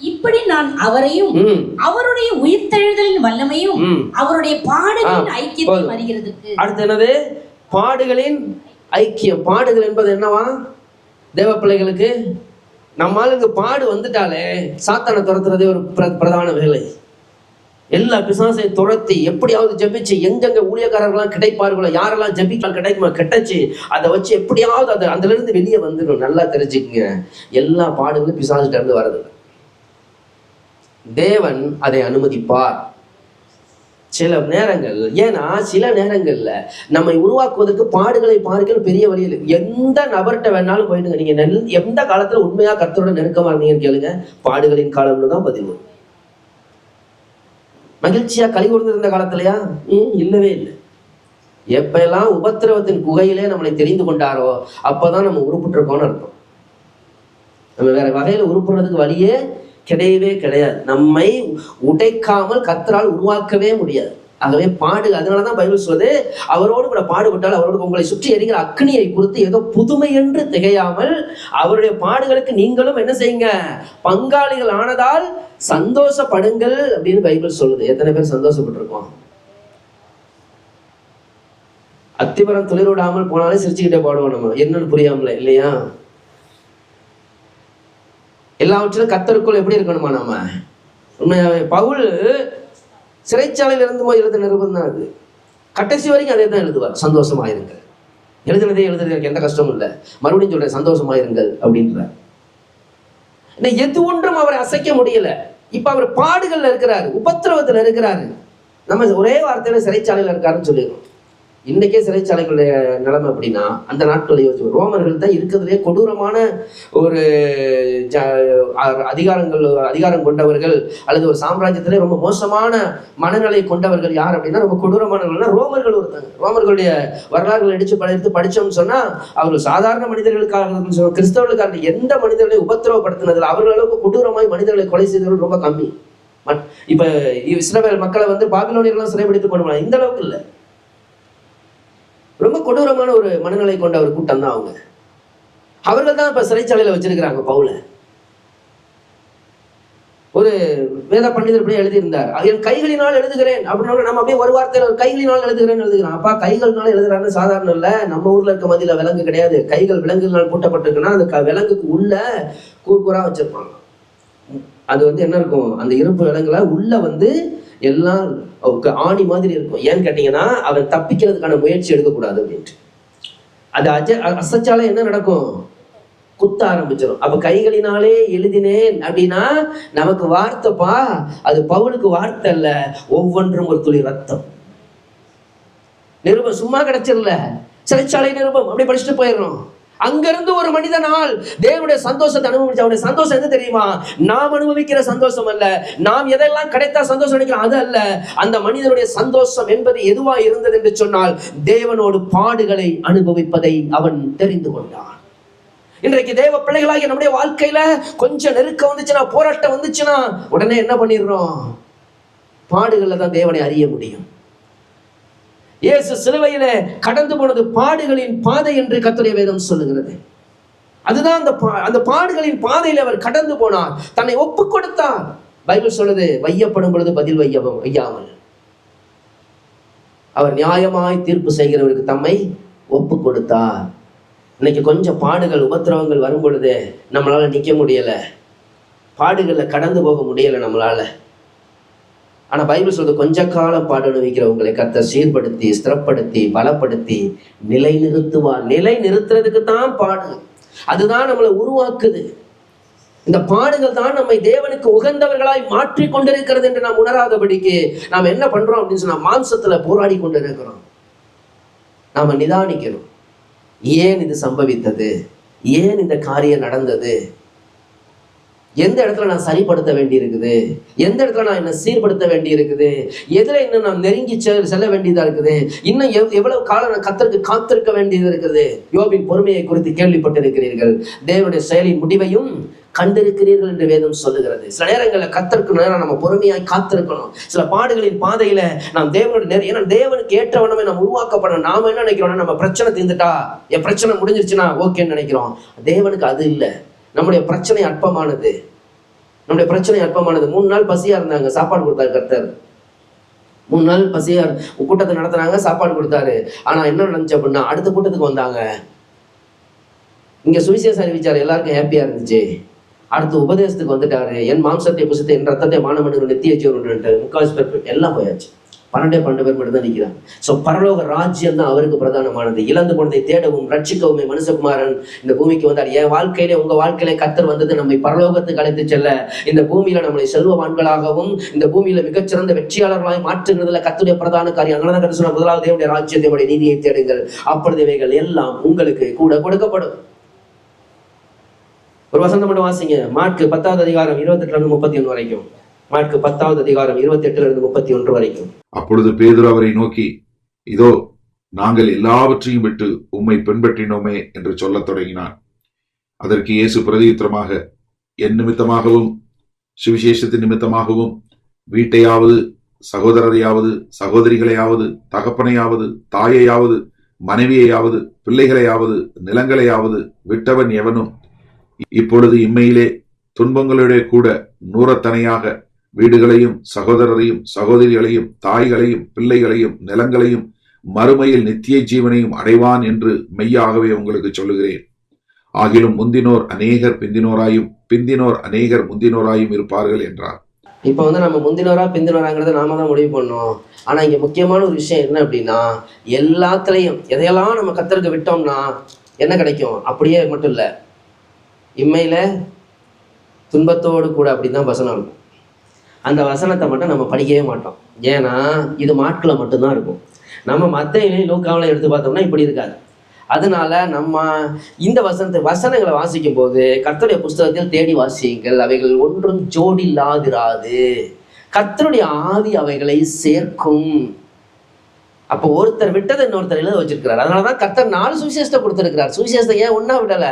இப்படி நான் அவரையும் அவருடைய உயிர்த்தெழுதலின் வல்லமையும் அவருடைய பாடுகளின் ஐக்கியத்தையும் அறிகிறதுக்கு. அடுத்து என்னது? பாடுகளின் ஐக்கியம். பாடுகள் என்பது என்னவா? தேவ பிள்ளைகளுக்கு நம்மளுக்கு பாடு வந்துட்டாலே சாத்தானை துரத்துறதே ஒரு பிரதான வேலை. எல்லா பிசாசையும் துரத்தி எப்படியாவது ஜபிச்சு எங்கெங்க ஊழியக்காரர்கள்லாம் கிடைப்பார்களோ, யாரெல்லாம் ஜபிக்கலாம் கிடைக்குமா கிடைச்சு அதை வச்சு எப்படியாவது அதுல இருந்து வெளியே வந்துடும். நல்லா தெரிஞ்சுக்குங்க, எல்லா பாடுகளும் பிசாசிட்ட இருந்து வரது. தேவன் அதை அனுமதிப்பார் சில நேரங்கள். ஏன்னா சில நேரங்கள்ல நம்மை உருவாக்குவதற்கு பாடுகளை பார்க்க பெரிய வழியில் எந்த நபர்கிட்ட வேணாலும் போயிடுங்க. நீங்க எந்த காலத்துல உண்மையா கர்த்தரோட நெருக்கமா இருந்தீங்கன்னு கேளுங்க, பாடுகளின் காலம்னு தான் பதிவு. மகிழ்ச்சியா கலி கூர்ந்திருந்த காலத்துலயா? இல்லவே இல்லை. எப்ப எல்லாம் உபத்திரவத்தின் குகையிலே நம்மளை தெரிந்து கொண்டாரோ அப்பதான் நம்ம உருப்பிட்டு இருக்கோம்னு அர்த்தம். நம்ம வேற வகையில உருப்புறதுக்கு வழியே கிடையவே கிடையாது. நம்மை உடைக்காமல் கர்த்தரால் உருவாக்கவே முடியாது. ஆகவே அதனாலதான் பைபிள் சொல்லுது, அவரோடு கூட பாடுபட்டால் அவரோடு உங்களை சுற்றி எரிகிற அக்னியை குறித்து ஏதோ புதுமை என்று திகையாமல் அவருடைய பாடுகளுக்கு நீங்களும் என்ன செய்யுங்க? பங்காளிகள் ஆனதால் சந்தோஷப்படுங்கள் அப்படின்னு பைபிள் சொல்லுது. எத்தனை பேர் சந்தோஷப்பட்டிருக்கோம்? அத்திமரம் துளிர் விடாமல் போனாலே சிரிச்சுக்கிட்டே பாடுவோம் நம்ம, என்னன்னு புரியாமல இல்லையா? எல்லாவற்றிலும் கர்த்தருக்குள் எப்படி இருக்கணுமா நம்ம? உண்மையாவே பவுல் சிறைச்சாலையில் இருந்து எழுத நிருபம் தான் அது. கடைசி வரைக்கும் அதே தான் எழுதுவார், சந்தோஷமாயிருங்கள். எழுதுனதே எழுதுறதுக்கு எந்த கஷ்டமும் இல்லை. மறுபடியும் சொல்றேன், சந்தோஷமாயிருங்கள் அப்படின்றார். எது ஒன்றும் அவரை அசைக்க முடியல. இப்ப அவர் பாடுகள்ல இருக்கிறாரு, உபத்திரவத்துல இருக்கிறாரு. நம்ம ஒரே வார்த்தையில சிறைச்சாலையில இருக்காருன்னு சொல்லிடுறோம். இன்னைக்கே சிறைச்சாலைகளுடைய நிலைமை அப்படின்னா அந்த நாட்களை யோசிச்சு, ரோமர்கள் தான் இருக்கிறதுலே கொடூரமான ஒரு அதிகாரம் கொண்டவர்கள், அல்லது ஒரு சாம்ராஜ்யத்திலே ரொம்ப மோசமான மனநிலை கொண்டவர்கள் யார் அப்படின்னா ரொம்ப கொடூரமானவர்கள்னா ரோமர்கள் ஒருத்தங்க. ரோமர்களுடைய வரலாறுகளை எடுத்து படிச்சோம்னு சொன்னா அவர்கள் சாதாரண மனிதர்களுக்காக, கிறிஸ்தவர்களுக்காக எந்த மனிதர்களை உபத்திரவப்படுத்தினதில் அவர்கள் அளவுக்கு கொடூரமாய் மனிதர்களை கொலை செய்தவர்கள் ரொம்ப கம்மி. இப்ப இஸ்ரவேல் மக்களை பாபிலோனியர்கள்லாம் சிறைபிடித்து கொண்டு போனாங்க, இந்த அளவுக்கு இல்லை. ரொம்ப கொடூரமான ஒரு மனநிலை கொண்ட ஒரு கூட்டம் தான் அவங்க. அவர்கள் தான் இப்ப சிறைச்சாலையில வச்சிருக்கிறாங்க பவுல. ஒரு வேத பண்டிதர் இப்படியே எழுதியிருந்தார், என் கைகளினால் எழுதுகிறேன் அப்படின்னு. நம்ம அப்படியே ஒரு வார்த்தையில கைகளினால் எழுதுகிறேன். அப்பா கைகளினால எழுதுறான்னு சாதாரண இல்ல. நம்ம ஊர்ல இருக்க மதியில விலங்கு கிடையாது. கைகள் விலங்குகளால் பூட்டப்பட்டிருக்குன்னா அந்த விலங்குக்கு உள்ள கூர்கூரா வச்சிருப்பாங்க. அது என்ன இருக்கும், அந்த இருப்பு விலங்குல உள்ள எல்லாம் ஆணி மாதிரி இருக்கும். ஏன்னு கேட்டீங்கன்னா அவன் தப்பிக்கிறதுக்கான முயற்சி எடுக்கக்கூடாது அப்படின்ட்டு. அது அசைச்சாலே என்ன நடக்கும், குத்த ஆரம்பிச்சிடும். அப்ப கைகளினாலே எழுதினேன் அப்படின்னா நமக்கு வார்த்தைப்பா, அது பவுலுக்கு வார்த்தை இல்ல, ஒவ்வொன்றும் ஒரு துளி ரத்தம். நிருபம் சும்மா கிடைச்சிடல, சிறைச்சாலை நிருபம் அப்படி படிச்சுட்டு போயிடணும். அங்கிருந்து ஒரு மனிதனால் தேவனுடைய சந்தோஷத்தை அனுபவிச்சு, அவனுடைய சந்தோஷம் எது தெரியுமா? நாம் அனுபவிக்கிற சந்தோஷம் அல்ல, நாம் எதெல்லாம் கிடைத்தா சந்தோஷம் நினைக்கிறோம் அது அல்ல. அந்த மனிதனுடைய சந்தோஷம் என்பது எதுவா இருந்தது என்று சொன்னால் தேவனோடு பாடுகளை அனுபவிப்பதை அவன் தெரிந்து கொண்டான். இன்றைக்கு தேவ பிள்ளைகளாகிய நம்முடைய வாழ்க்கையில கொஞ்சம் நெருக்கம் வந்துச்சுன்னா, போராட்டம் வந்துச்சுன்னா உடனே என்ன பண்ணிடுறோம்? பாடுகள்ல தான் தேவனை அறிய முடியும். இயேசு சிலுவையில கடந்து போனது பாடுகளின் பாதை என்று கர்த்தருடைய வேதம் சொல்லுகிறது. அதுதான் அந்த பாடுகளின் பாதையில் அவர் கடந்து போனார், தன்னை ஒப்பு கொடுத்தார். பைபிள் சொல்லுது, வையப்படும் பொழுது பதில் வையாமல் அவர் நியாயமாய் தீர்ப்பு செய்கிறவருக்கு தம்மை ஒப்பு கொடுத்தார். இன்னைக்கு கொஞ்சம் பாடுகள் உபத்திரவங்கள் வரும் பொழுது நம்மளால நிக்க முடியல, பாடுகள்ல கடந்து போக முடியல நம்மளால. ஆனா பைபிள் சொல்றது, கொஞ்ச காலம் பாடு அனுபவிக்கிறவங்களை கர்த்தர் சீர்படுத்தி ஸ்திரப்படுத்தி பலப்படுத்தி நிலை நிறுத்துவார். நிலை நிறுத்துறதுக்கு தான் பாடு, அதுதான் நம்மளை உருவாக்குது. இந்த பாடுகள் தான் நம்மை தேவனுக்கு உகந்தவர்களாய் மாற்றி கொண்டிருக்கிறது என்று நாம் உணராதபடிக்கு நாம் என்ன பண்றோம் அப்படின்னு சொன்னா, மாம்சத்துல போராடி கொண்டிருக்கிறோம். நாம நிதானிக்கணும், ஏன் இது சம்பவித்தது, ஏன் இந்த காரியம் நடந்தது, எந்த இடத்துல நான் சரிப்படுத்த வேண்டி இருக்குது, எந்த இடத்துல நான் என்ன சீர்படுத்த வேண்டி இருக்குது, எதுல இன்னும் நான் நெருங்கி செல்ல வேண்டியதா இருக்குது, இன்னும் எவ்வளவு காலம் நான் கர்த்தருக்கு காத்திருக்க வேண்டியது இருக்குது. யோபின் பொறுமையை குறித்து கேள்விப்பட்டிருக்கிறீர்கள், தேவனுடைய செயலின் முடிவையும் கண்டிருக்கிறீர்கள் என்று வேதம் சொல்லுகிறது. சில நேரங்களில் கர்த்தருக்கு நேரம் நம்ம பொறுமையாய் காத்திருக்கணும். சில பாடுகளின் பாதையில நாம் தேவனுடைய ஏன்னா தேவனுக்கு ஏற்றவனமே நாம் உருவாக்கப்படணும். நாம என்ன நினைக்கிறோம்னா, நம்ம பிரச்சனை தீர்ந்துட்டா, என் பிரச்சனை முடிஞ்சிருச்சுன்னா ஓகேன்னு நினைக்கிறோம். தேவனுக்கு அது இல்லை. நம்முடைய பிரச்சனை அற்பமானது, நம்முடைய பிரச்சனை அற்பமானது. 3 நாள் பசியா இருந்தாங்க, சாப்பாடு கொடுத்தாரு கர்த்தர். 3 நாள் பசியா கூட்டத்தை நடத்துனாங்க, சாப்பாடு கொடுத்தாரு. ஆனா என்ன நடந்துச்சு அப்படின்னா, அடுத்த கூட்டத்துக்கு வந்தாங்க, இங்க சுவிசேஷம் அறிவிச்சாரு, எல்லாருக்கும் ஹாப்பியா இருந்துச்சு. அடுத்து உபதேசத்துக்கு வந்துட்டாரு, என் மாம்சத்தை புசித்து என் ரத்தத்தை மானமண்டு நித்திய ஜீவன் 3/4 பேர் எல்லாம் போயாச்சு. 12 பேர் மட்டும் தான் நிற்கிறாங்க. ஸோ பரலோக ராஜ்யம் தான் அவருக்கு பிரதானமானது. இழந்து போனதை தேடவும் ரட்சிக்கவும் மனுஷகுமாரன் இந்த பூமிக்கு வந்தார். என் வாழ்க்கையிலே உங்க வாழ்க்கையில கர்த்தர் வந்தது நம்மை பரலோகத்துக்கு அழைத்து செல்ல, இந்த பூமியில நம்மளை செல்வவான்களாகவும் இந்த பூமியில மிகச்சிறந்த வெற்றியாளர்களாய் மாற்றுகிறதுல கர்த்தருடைய பிரதான காரியம். அதனால கர்த்தர் சொன்ன, முதலாவது தேவனுடைய ராஜ்யத்தை, தேவனுடைய நீதியை தேடுங்கள், அப்பொழுது இவைகள் எல்லாம் உங்களுக்கு கூட கொடுக்கப்படும். ஒரு வசனம் மட்டும் வாசிங்க, மார்க்கு 10வது அதிகாரம் 28-31 வரைக்கும். மார்க்கு 10வது அதிகாரம் 28-31 வரைக்கும். அப்பொழுது பேதுரு அவரை நோக்கி, இதோ நாங்கள் எல்லாவற்றையும் விட்டு உம்மை பின்பற்றினோமே என்று சொல்லத் தொடங்கினான். அதற்கு இயேசு பிரதியுத்தரமாக, என் நிமித்தமாகவும் சுவிசேஷத்தின் நிமித்தமாகவும் வீட்டையாவது சகோதரரையாவது சகோதரிகளையாவது தகப்பனையாவது தாயையாவது மனைவியையாவது பிள்ளைகளையாவது நிலங்களையாவது விட்டவன் எவனும் இப்பொழுது இம்மையிலே துன்பங்களுடைய கூட நூறத்தனையாக வீடுகளையும் சகோதரரையும் சகோதரிகளையும் தாய்களையும் பிள்ளைகளையும் நிலங்களையும் மறுமையில் நித்திய ஜீவனையும் அடைவான் என்று மெய்யாகவே உங்களுக்கு சொல்லுகிறேன். ஆகிலும் முந்தினோர் அநேகர் பிந்தினோராயும் பிந்தினோர் அநேகர் முந்தினோராயும் இருப்பார்கள் என்றார். இப்போ நம்ம முந்தினோரா பிந்தினோராங்கிறத நாம தான் முடிவு பண்ணோம். ஆனா இங்க முக்கியமான ஒரு விஷயம் என்ன அப்படின்னா, எல்லாத்துலயும் எதையெல்லாம் நம்ம கர்த்தருக்கு விட்டோம்னா என்ன கிடைக்கும்? அப்படியே மட்டும் இல்லை, இம்மையில துன்பத்தோடு கூட அப்படின்னு தான் வசனம் இருக்கும். அந்த வசனத்தை மட்டும் நம்ம படிக்கவே மாட்டோம். ஏன்னா இது மாட்களை மட்டும்தான் இருக்கும். நம்ம மத்தையிலையும் லூக்காவிலையும் எடுத்து பார்த்தோம்னா இப்படி இருக்காது. அதனால நம்ம இந்த வசனங்களை வாசிக்கும் போது கர்த்தருடைய புஸ்தகத்தில் தேடி வாசியுங்கள், அவைகள் ஒன்றும் ஜோடில்லாதிராது, கர்த்தருடைய ஆவி அவைகளை சேர்க்கும். அப்போ ஒருத்தர் விட்டதை இன்னொருத்தர் எழுத வச்சிருக்கிறார். அதனாலதான் கர்த்தர் 4 சுவிசேஷத்தை கொடுத்திருக்கிறார். சுவிசேஷத்தை ஏன் ஒன்னா விடல?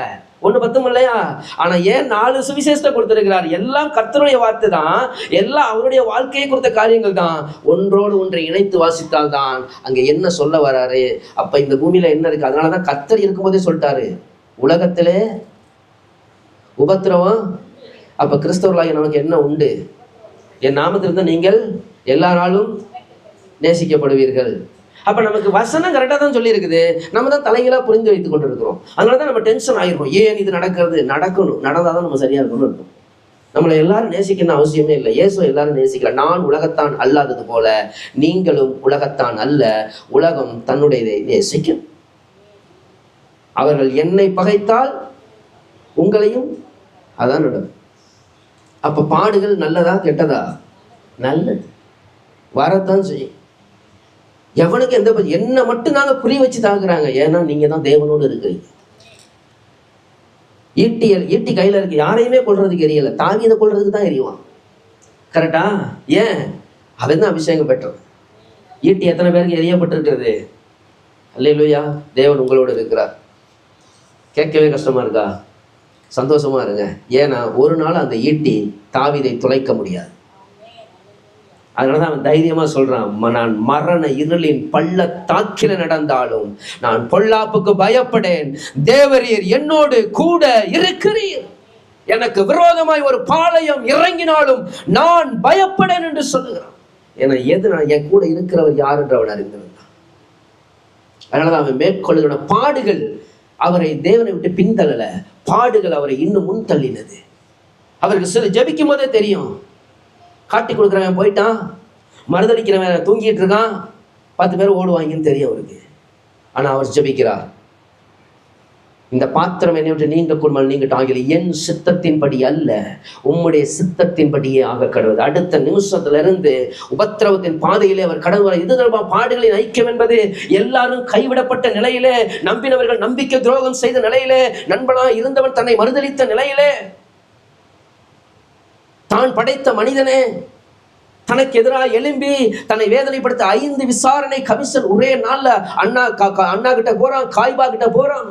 1 10 இல்லையா? ஆனா ஏன் 4 சுவிசேஷத்தை கொடுத்திருக்கிறார்? எல்லாம் கர்த்தருடைய வார்த்தை தான், எல்லாம் அவருடைய வாழ்க்கையை கொடுத்த காரியங்கள் தான். ஒன்றோடு ஒன்றை இணைத்து வாசித்தால் தான் அங்க என்ன சொல்ல வராரு. அப்ப இந்த பூமியில என்ன இருக்கு? அதனாலதான் கர்த்தர் இருக்கும்போதே சொல்லிட்டாரு, உலகத்திலே உபத்திரவம். அப்ப கிறிஸ்தவர்களாகிய நமக்கு என்ன உண்டு? என் நாமத்திலிருந்து நீங்கள் எல்லா நாளும் நேசிக்கப்படுவீர்கள். அப்ப நமக்கு வசனம் கரெக்டாக தான் சொல்லி இருக்குது. நம்ம தான் தலைகளாக புரிந்து வைத்துக் கொண்டு இருக்கிறோம். அதனாலதான் நம்ம டென்ஷன் ஆகிருக்கோம். ஏன் இது நடக்கிறது? நடக்கணும், நடந்தாதான் நம்ம சரியா இருக்கணும்னு இருக்கும். நம்மளை எல்லாரும் நேசிக்கணும் அவசியமே இல்லை. இயேசுவை எல்லாரும் நேசிக்கல. நான் உலகத்தான் அல்லாதது போல நீங்களும் உலகத்தான் அல்ல, உலகம் தன்னுடையதை நேசிக்கும். அவர்கள் என்னை பகைத்தால் உங்களையும் அதான் நடக்கும். அப்ப பாடுகள் நல்லதா கெட்டதா? நல்லது, வரத்தான் செய்யும். எவனுக்கு எந்த என்ன மட்டும் நாங்க குறி வச்சு தாக்குறாங்க. ஏன்னா நீங்க தான் தேவனோடு இருக்கிறீங்க. ஈட்டி கையில இருக்கு, யாரையுமே கொள்றதுக்கு எரியல, தாவீதை கொள்றதுக்கு தான் எரியுவான். கரெக்டா? ஏன்? அவன் தான் அபிஷேகம் பெற்றான். ஈட்டி எத்தனை பேருக்கு எரியப்பட்டிருக்கிறது? அல்லேலூயா. தேவன் உங்களோடு இருக்கிறார். கேட்கவே கஷ்டமா இருக்கா? சந்தோஷமா இருங்க. ஏன்னா ஒரு நாள் அந்த ஈட்டி தாவீதை துளைக்க முடியாது. அதனாலதான் அவன் தைரியமா சொல்றான், நான் மரண இருளின் பள்ளத்தாக்கில நடந்தாலும் நான் பொல்லாப்புக்கு பயப்படேன், தேவரீர் என்னோடு கூட இருக்கிறீர். எனக்கு விரோதமாய் ஒரு பாளையம் இறங்கினாலும் நான் பயப்படேன் என்று சொல்லுகிறான். ஏன்னா நான் என் கூட இருக்கிறவர் யார் என்று அவன் அறிந்திருந்தான். அதனாலதான் அவன் மேற்கொள்ளுகிற பாடுகள் அவரை தேவனை விட்டு பின்தள்ளல, பாடுகள் அவரை இன்னும் முன் தள்ளினது. அவருக்கு சில ஜெபிக்கும் போதே தெரியும், காட்டி கொடுக்குறவன் போயிட்டான், மறுதளிக்கிறவன் தூங்கிட்டு இருக்கான், 10 பேர் ஓடுவாங்கன்னு தெரியும் அவருக்கு. ஆனா அவர் ஜெபிக்கிறார், இந்த பாத்திரம் என்னை விட்டு நீங்க கூடாமல் நீங்க ஆகல, என் சித்தத்தின்படி அல்ல உம்முடைய சித்தத்தின்படியே ஆக கடவுள். அடுத்த நிமிஷத்துல இருந்து உபத்திரவத்தின் பாதையிலே அவர் கடவுள். இது பாடுகளின் ஐக்கியம் என்பது எல்லாரும் கைவிடப்பட்ட நிலையிலே, நம்பினவர்கள் நம்பிக்கை துரோகம் செய்த நிலையிலே, நண்பனா இருந்தவன் தன்னை மறுதளித்த நிலையிலே, தான் படைத்த மனிதனே தனக்கு எதிராக எழும்பி தன்னை வேதனைப்படுத்த 5 விசாரணை கமிஷன் ஒரே நாள்ல அண்ணா கிட்ட போறான், காய்பா கிட்ட போறான்,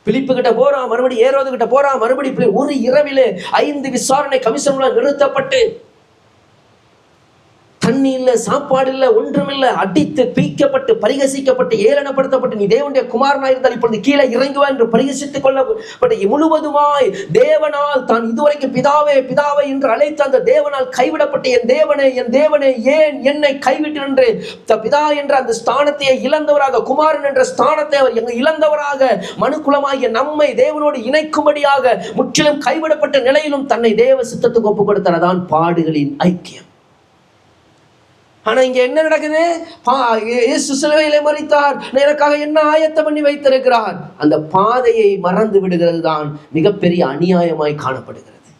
பிலிப்பு கிட்ட போறான், மறுபடி ஏரோது கிட்ட போறான், மறுபடி ஒரு இரவிலே 5 விசாரணை கமிஷன் நிறுத்தப்பட்டு, தண்ணி இல்ல, சாப்பாடு இல்ல, ஒன்றும் இல்ல, அடித்து பீக்கப்பட்டு பரிகசிக்கப்பட்டு ஏளனப்படுத்தப்பட்டு, நீ தேவனுடைய குமாரனாய் இருந்தால் இப்பொழுது கீழே இறங்குவா என்று பரிகசித்துக் கொள்ளப்பட்டு, முழுவதுமாய் தேவனால் தான் இதுவரைக்கும் பிதாவே பிதாவே என்று அழைத்த அந்த தேவனால் கைவிடப்பட்டு, என் தேவனே ஏன் என்னை கைவிட்டு என்று பிதா என்ற அந்த ஸ்தானத்தை இழந்தவராக, குமாரன் என்ற ஸ்தானத்தை அவர் இழந்தவராக, மனுக்குலமாகிய நம்மை தேவனோடு இணைக்கும்படியாக முற்றிலும் கைவிடப்பட்ட நிலையிலும் தன்னை தேவ சித்தத்துக்கு ஒப்புக் கொடுத்தார். அதான் பாடுகளின் ஐக்கியம். ஆனா இங்க என்ன நடக்குது? இயேசு சிலுவையிலே மரித்தார், எனக்காக என்ன ஆயத்தம் பண்ணி வைத்திருக்கிறார். அந்த பாதையை மறந்து விடுகிறது தான் மிகப்பெரிய அநியாயமாய் காணப்படுகிறது.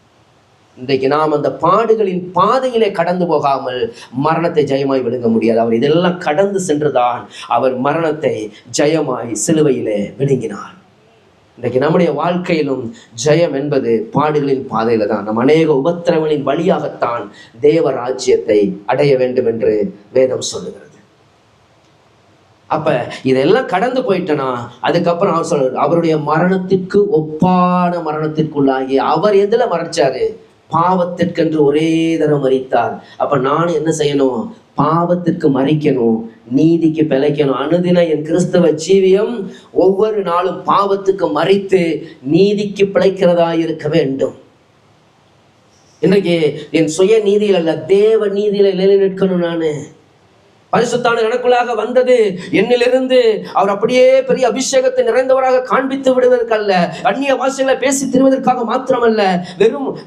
இன்றைக்கு நாம் அந்த பாடுகளின் பாதையிலே கடந்து போகாமல் மரணத்தை ஜெயமாய் விழுங்க முடியாது. அவர் இதெல்லாம் கடந்து சென்றுதான் அவர் மரணத்தை ஜெயமாய் சிலுவையிலே விழுங்கினார். இன்றைக்கு நம்முடைய வாழ்க்கையிலும் ஜெயம் என்பது பாடுகளின் பாதையில தான். நம் அநேக உபத்திரவங்களின் வழியாகத்தான் தேவ ராஜ்யத்தை அடைய வேண்டும் என்று வேதம் சொல்லுகிறது. அப்ப இதெல்லாம் கடந்து போயிட்டனா அதுக்கப்புறம் அவர் சொல்றாரு, அவருடைய மரணத்திற்கு ஒப்பான மரணத்திற்குள்ளாகி அவர் எதுல மறைச்சாரு? பாவத்திற்கென்று ஒரே தரம் மரித்தார். அப்ப நானும் என்ன செய்யணும்? பாவத்திற்கு மறிக்கணும், நீதிக்கு பிழைக்கணும். அனுதின என் கிறிஸ்தவ ஜீவியம் ஒவ்வொரு நாளும் பாவத்துக்கு மறித்து நீதிக்கு பிழைக்கிறதா இருக்க வேண்டும். இன்றைக்கு என் சுய நீதியில் அல்ல, தேவ நீதியில நிலை நிற்கணும். நானு பரிசுத்தான எனக்குள்ளாக வந்தது என்னிலிருந்து அவர் அப்படியே பெரிய அபிஷேகத்தை நிறைந்தவராக காண்பித்து விடுவதற்கல்ல, அந்நிய பாஷைகளை பேசி திருவதற்காக மாத்திரமல்ல,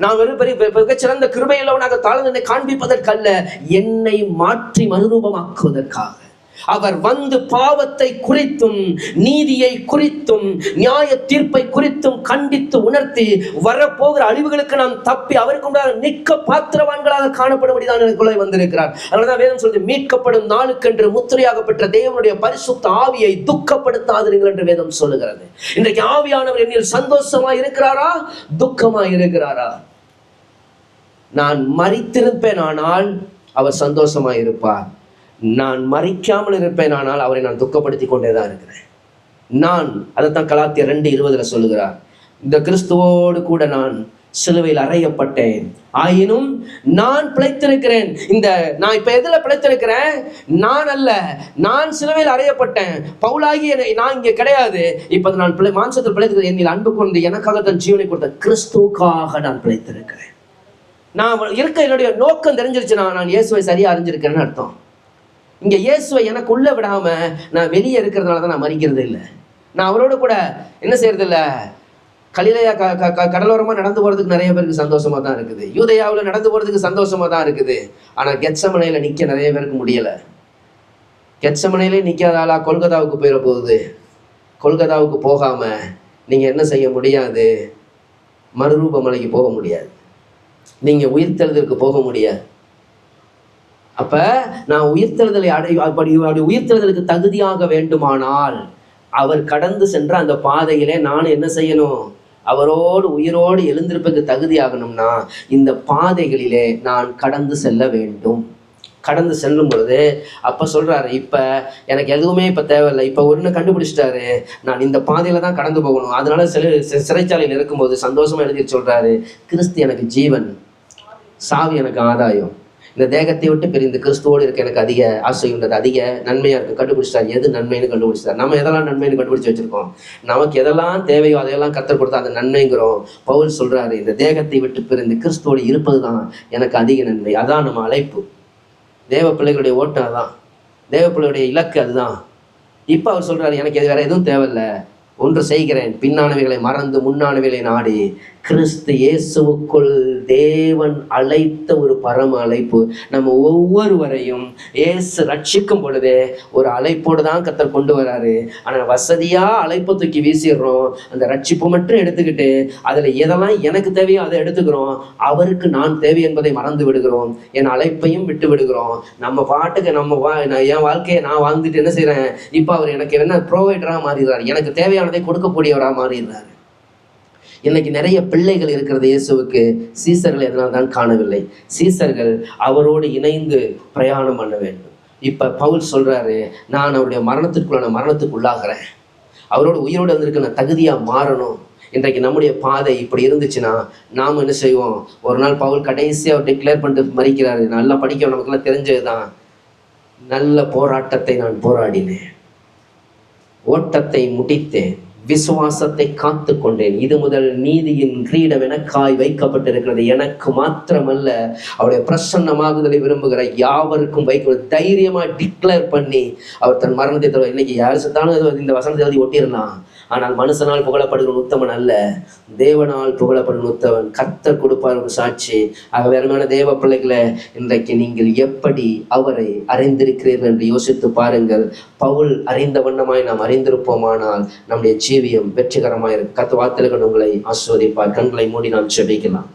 நான் வெறும் மிகச்சிறந்த கிருபையுள்ளவனாக தாழ்ந்தனை காண்பிப்பதற்கல்ல, என்னை மாற்றி மறுரூபமாக்குவதற்காக. அவர் வந்து பாவத்தை குறித்தும் நீதியை குறித்தும் நியாய தீர்ப்பை குறித்தும் கண்டித்து உணர்த்தி வரப்போகிற அழிவுகளுக்கு நாம் தப்பி அவருக்கு நிற்க பாத்திரவான்களாக காணப்படும்படிதான் எனக்குள்ளே வந்திருக்கிறார். அதனாலதான் வேதம் சொல்றது, மீட்கப்படும் நாளுக்கென்று முத்திரையாக பெற்ற தேவனுடைய பரிசுத்த ஆவியை துக்கப்படுத்தாதீர்கள் என்று வேதம் சொல்லுகிறது. இன்றைக்கு ஆவியானவர் என்னில் சந்தோஷமா இருக்கிறாரா, துக்கமா இருக்கிறாரா? நான் மரித்திருப்பேன் ஆனால் அவர் சந்தோஷமா இருப்பார். நான் மறிக்காமல் இருப்பேன் ஆனால் அவரை நான் துக்கப்படுத்தி கொண்டேதான் இருக்கிறேன். நான் அதைத்தான் கலாத்தியர் 2:20 சொல்லுகிறார், இந்த கிறிஸ்துவோடு கூட நான் சிலுவையில் அறையப்பட்டேன், ஆயினும் நான் பிழைத்திருக்கிறேன். நான் இப்ப எதுல பிழைத்திருக்கிறேன்? நான் அல்ல, நான் சிலுவையில் அறையப்பட்டேன். பவுலாகி நான் இங்க கிடையாது. இப்ப நான் மாம்சத்தில் பிழைத்திருக்கிறேன். என்னில் அன்பு கொண்டு எனக்காக தன் ஜீவனை கொடுத்த கிறிஸ்துவுக்காக நான் பிழைத்திருக்கிறேன். நான் இருக்க என்னுடைய நோக்கம் தெரிஞ்சிருச்சுன்னா நான் இயேசுவை சரியா அறிஞ்சிருக்கிறேன்னு அர்த்தம். இங்க இயேசுவை எனக்கு உள்ள விடாம நான் வெளியே இருக்கிறதுனால தான் நான் மறிக்கிறது இல்லை. நான் அவரோட கூட என்ன செய்யறது இல்லை, கலிலேயா கடலோரமா நடந்து போறதுக்கு நிறைய பேருக்கு சந்தோஷமா தான் இருக்குது, யூதேயாவில் நடந்து போறதுக்கு சந்தோஷமா தான் இருக்குது. ஆனா கெத்சமனையில நிக்க நிறைய பேருக்கு முடியல. கெத்சமனையிலே நிக்காத ஆளா கொல்கத்தாவுக்கு போயிட போகுது. கொல்கத்தாவுக்கு போகாம நீங்க என்ன செய்ய முடியாது, மறுரூபமலைக்கு போக முடியாது, நீங்க உயிர்த்தெழுதலுக்கு போக முடியாது. அப்ப நான் உயிர்த்தெழுதலை அப்படி உயிர்த்தெழுதலுக்கு தகுதியாக வேண்டுமானால் அவர் கடந்து சென்ற அந்த பாதையிலே நான் என்ன செய்யணும், அவரோடு உயிரோடு எழுந்திருப்பதற்கு தகுதியாகணும்னா இந்த பாதைகளிலே நான் கடந்து செல்ல வேண்டும். கடந்து செல்லும் பொழுது அப்ப சொல்றாரு, இப்ப எனக்கு எதுவுமே இப்ப தேவையில்லை, இப்ப ஒண்ணு கண்டுபிடிச்சிட்டாரு, நான் இந்த பாதையில தான் கடந்து போகணும். அதனால சிறைச்சாலையில் இருக்கும்போது சந்தோஷமா எழுதி சொல்றாரு, கிறிஸ்து எனக்கு ஜீவன், சாவி எனக்கு ஆதாயம், இந்த தேகத்தை விட்டு பிரிந்து கிறிஸ்துவோடு இருக்க எனக்கு அதிக ஆசை உண்டது, அதிக நன்மையா இருக்கு. கண்டுபிடிச்சிட்டார், எது நன்மைன்னு கண்டுபிடிச்சிட்டார். நம்ம எதெல்லாம் நன்மைன்னு கண்டுபிடிச்சு வச்சிருக்கோம், நமக்கு எதெல்லாம் தேவையோ அதையெல்லாம் கத்தர் கொடுத்தா அந்த நன்மைங்கிறோம். பவுல் சொல்றாரு, இந்த தேகத்தை விட்டு பிரிந்து கிறிஸ்துவோடு இருப்பதுதான் எனக்கு அதிக நன்மை. அதான் நம்ம அழைப்பு. தேவ பிள்ளைகளுடைய ஓட்டம் அதான், தேவ பிள்ளைகளுடைய இலக்கு அதுதான். இப்ப அவர் சொல்றாரு, எனக்கு வேற எதுவும் தேவையில்லை, ஒன்று செய்கிறேன், பின்னானவைகளை மறந்து முன்னானவைகளை நாடி கிறிஸ்து இயேசுவுக்குள் தேவன் அழைத்த ஒரு பரம அழைப்பு. நம்ம ஒவ்வொருவரையும் இயேசு ரட்சிக்கும் பொழுதே ஒரு அழைப்போடு தான் கர்த்தர் கொண்டு வராரு. ஆனால் வசதியா அழைப்பை தூக்கி வீசிடுறோம், அந்த ரட்சிப்பு மட்டும் எடுத்துக்கிட்டு அதுல எதெல்லாம் எனக்கு தேவையோ அதை எடுத்துக்கிறோம், அவருக்கு நான் தேவை என்பதை மறந்து விடுகிறோம், என் அழைப்பையும் விட்டு விடுகிறோம். நம்ம பாட்டுக்கு என் வாழ்க்கையை நான் வாழ்ந்துட்டு என்ன செய்யறேன், இப்போ அவர் எனக்கு என்ன ப்ரொவைடரா மாறிடுறாரு, எனக்கு தேவையானதை கொடுக்கக்கூடியவராக மாறிடுறாரு. இன்னைக்கு நிறைய பிள்ளைகள் இருக்கிறது இயேசுவுக்கு, சீசர்கள் எதனால் தான் காணவில்லை. சீசர்கள் அவரோடு இணைந்து பிரயாணம் பண்ண வேண்டும். இப்ப பவுல் சொல்றாரு, நான் அவருடைய மரணத்துக்கு உள்ளாகிறேன், அவரோட உயிரோடு வந்திருக்க நான் தகுதியா மாறணும். இன்றைக்கு நம்முடைய பாதை இப்படி இருந்துச்சுன்னா நாம் என்ன செய்வோம், ஒரு நாள் பவுல் கடைசியா அவர் டிக்ளேர் பண்ணிட்டு மறிக்கிறாரு, நல்லா படிக்க நமக்குலாம் தெரிஞ்சதுதான், நல்ல போராட்டத்தை நான் போராடினேன், ஓட்டத்தை முடித்தேன், விசுவாசத்தை காத்து கொண்டேன், இது முதல் நீதியின் கிரீடம் எனக்காய் வைக்கப்பட்டிருக்கிறது, எனக்கு மாத்திரமல்ல அவருடைய பிரசன்னமாகுதலை விரும்புகிற யாவருக்கும் வைக்க தைரியமா டிக்ளேர் பண்ணி அவர் தன் மரணத்தை தருவார். இன்னைக்கு யார் செத்தாலும் இந்த வசனத்தை எழுதி ஒட்டிடலாம், ஆனால் மனுஷனால் புகழப்படுகிற உத்தமன் அல்ல, தேவனால் புகழப்படுகிற உத்தவன். கர்த்தர் கொடுப்பார் ஒரு சாட்சி. ஆக அருமையான தேவ பிள்ளைகளை, இன்றைக்கு நீங்கள் எப்படி அவரை அறிந்திருக்கிறீர்கள் என்று யோசித்து பாருங்கள். பவுல் அறிந்த வண்ணமாய் நாம் அறிந்திருப்போமானால் நம்முடைய ஜீவியம் வெற்றிகரமாயிருக்கும். கர்த்தர் வார்த்தைகள் உங்களை ஆசீர்வதிப்பார். கண்களை மூடி நாம் ஜெபிக்கலாம்.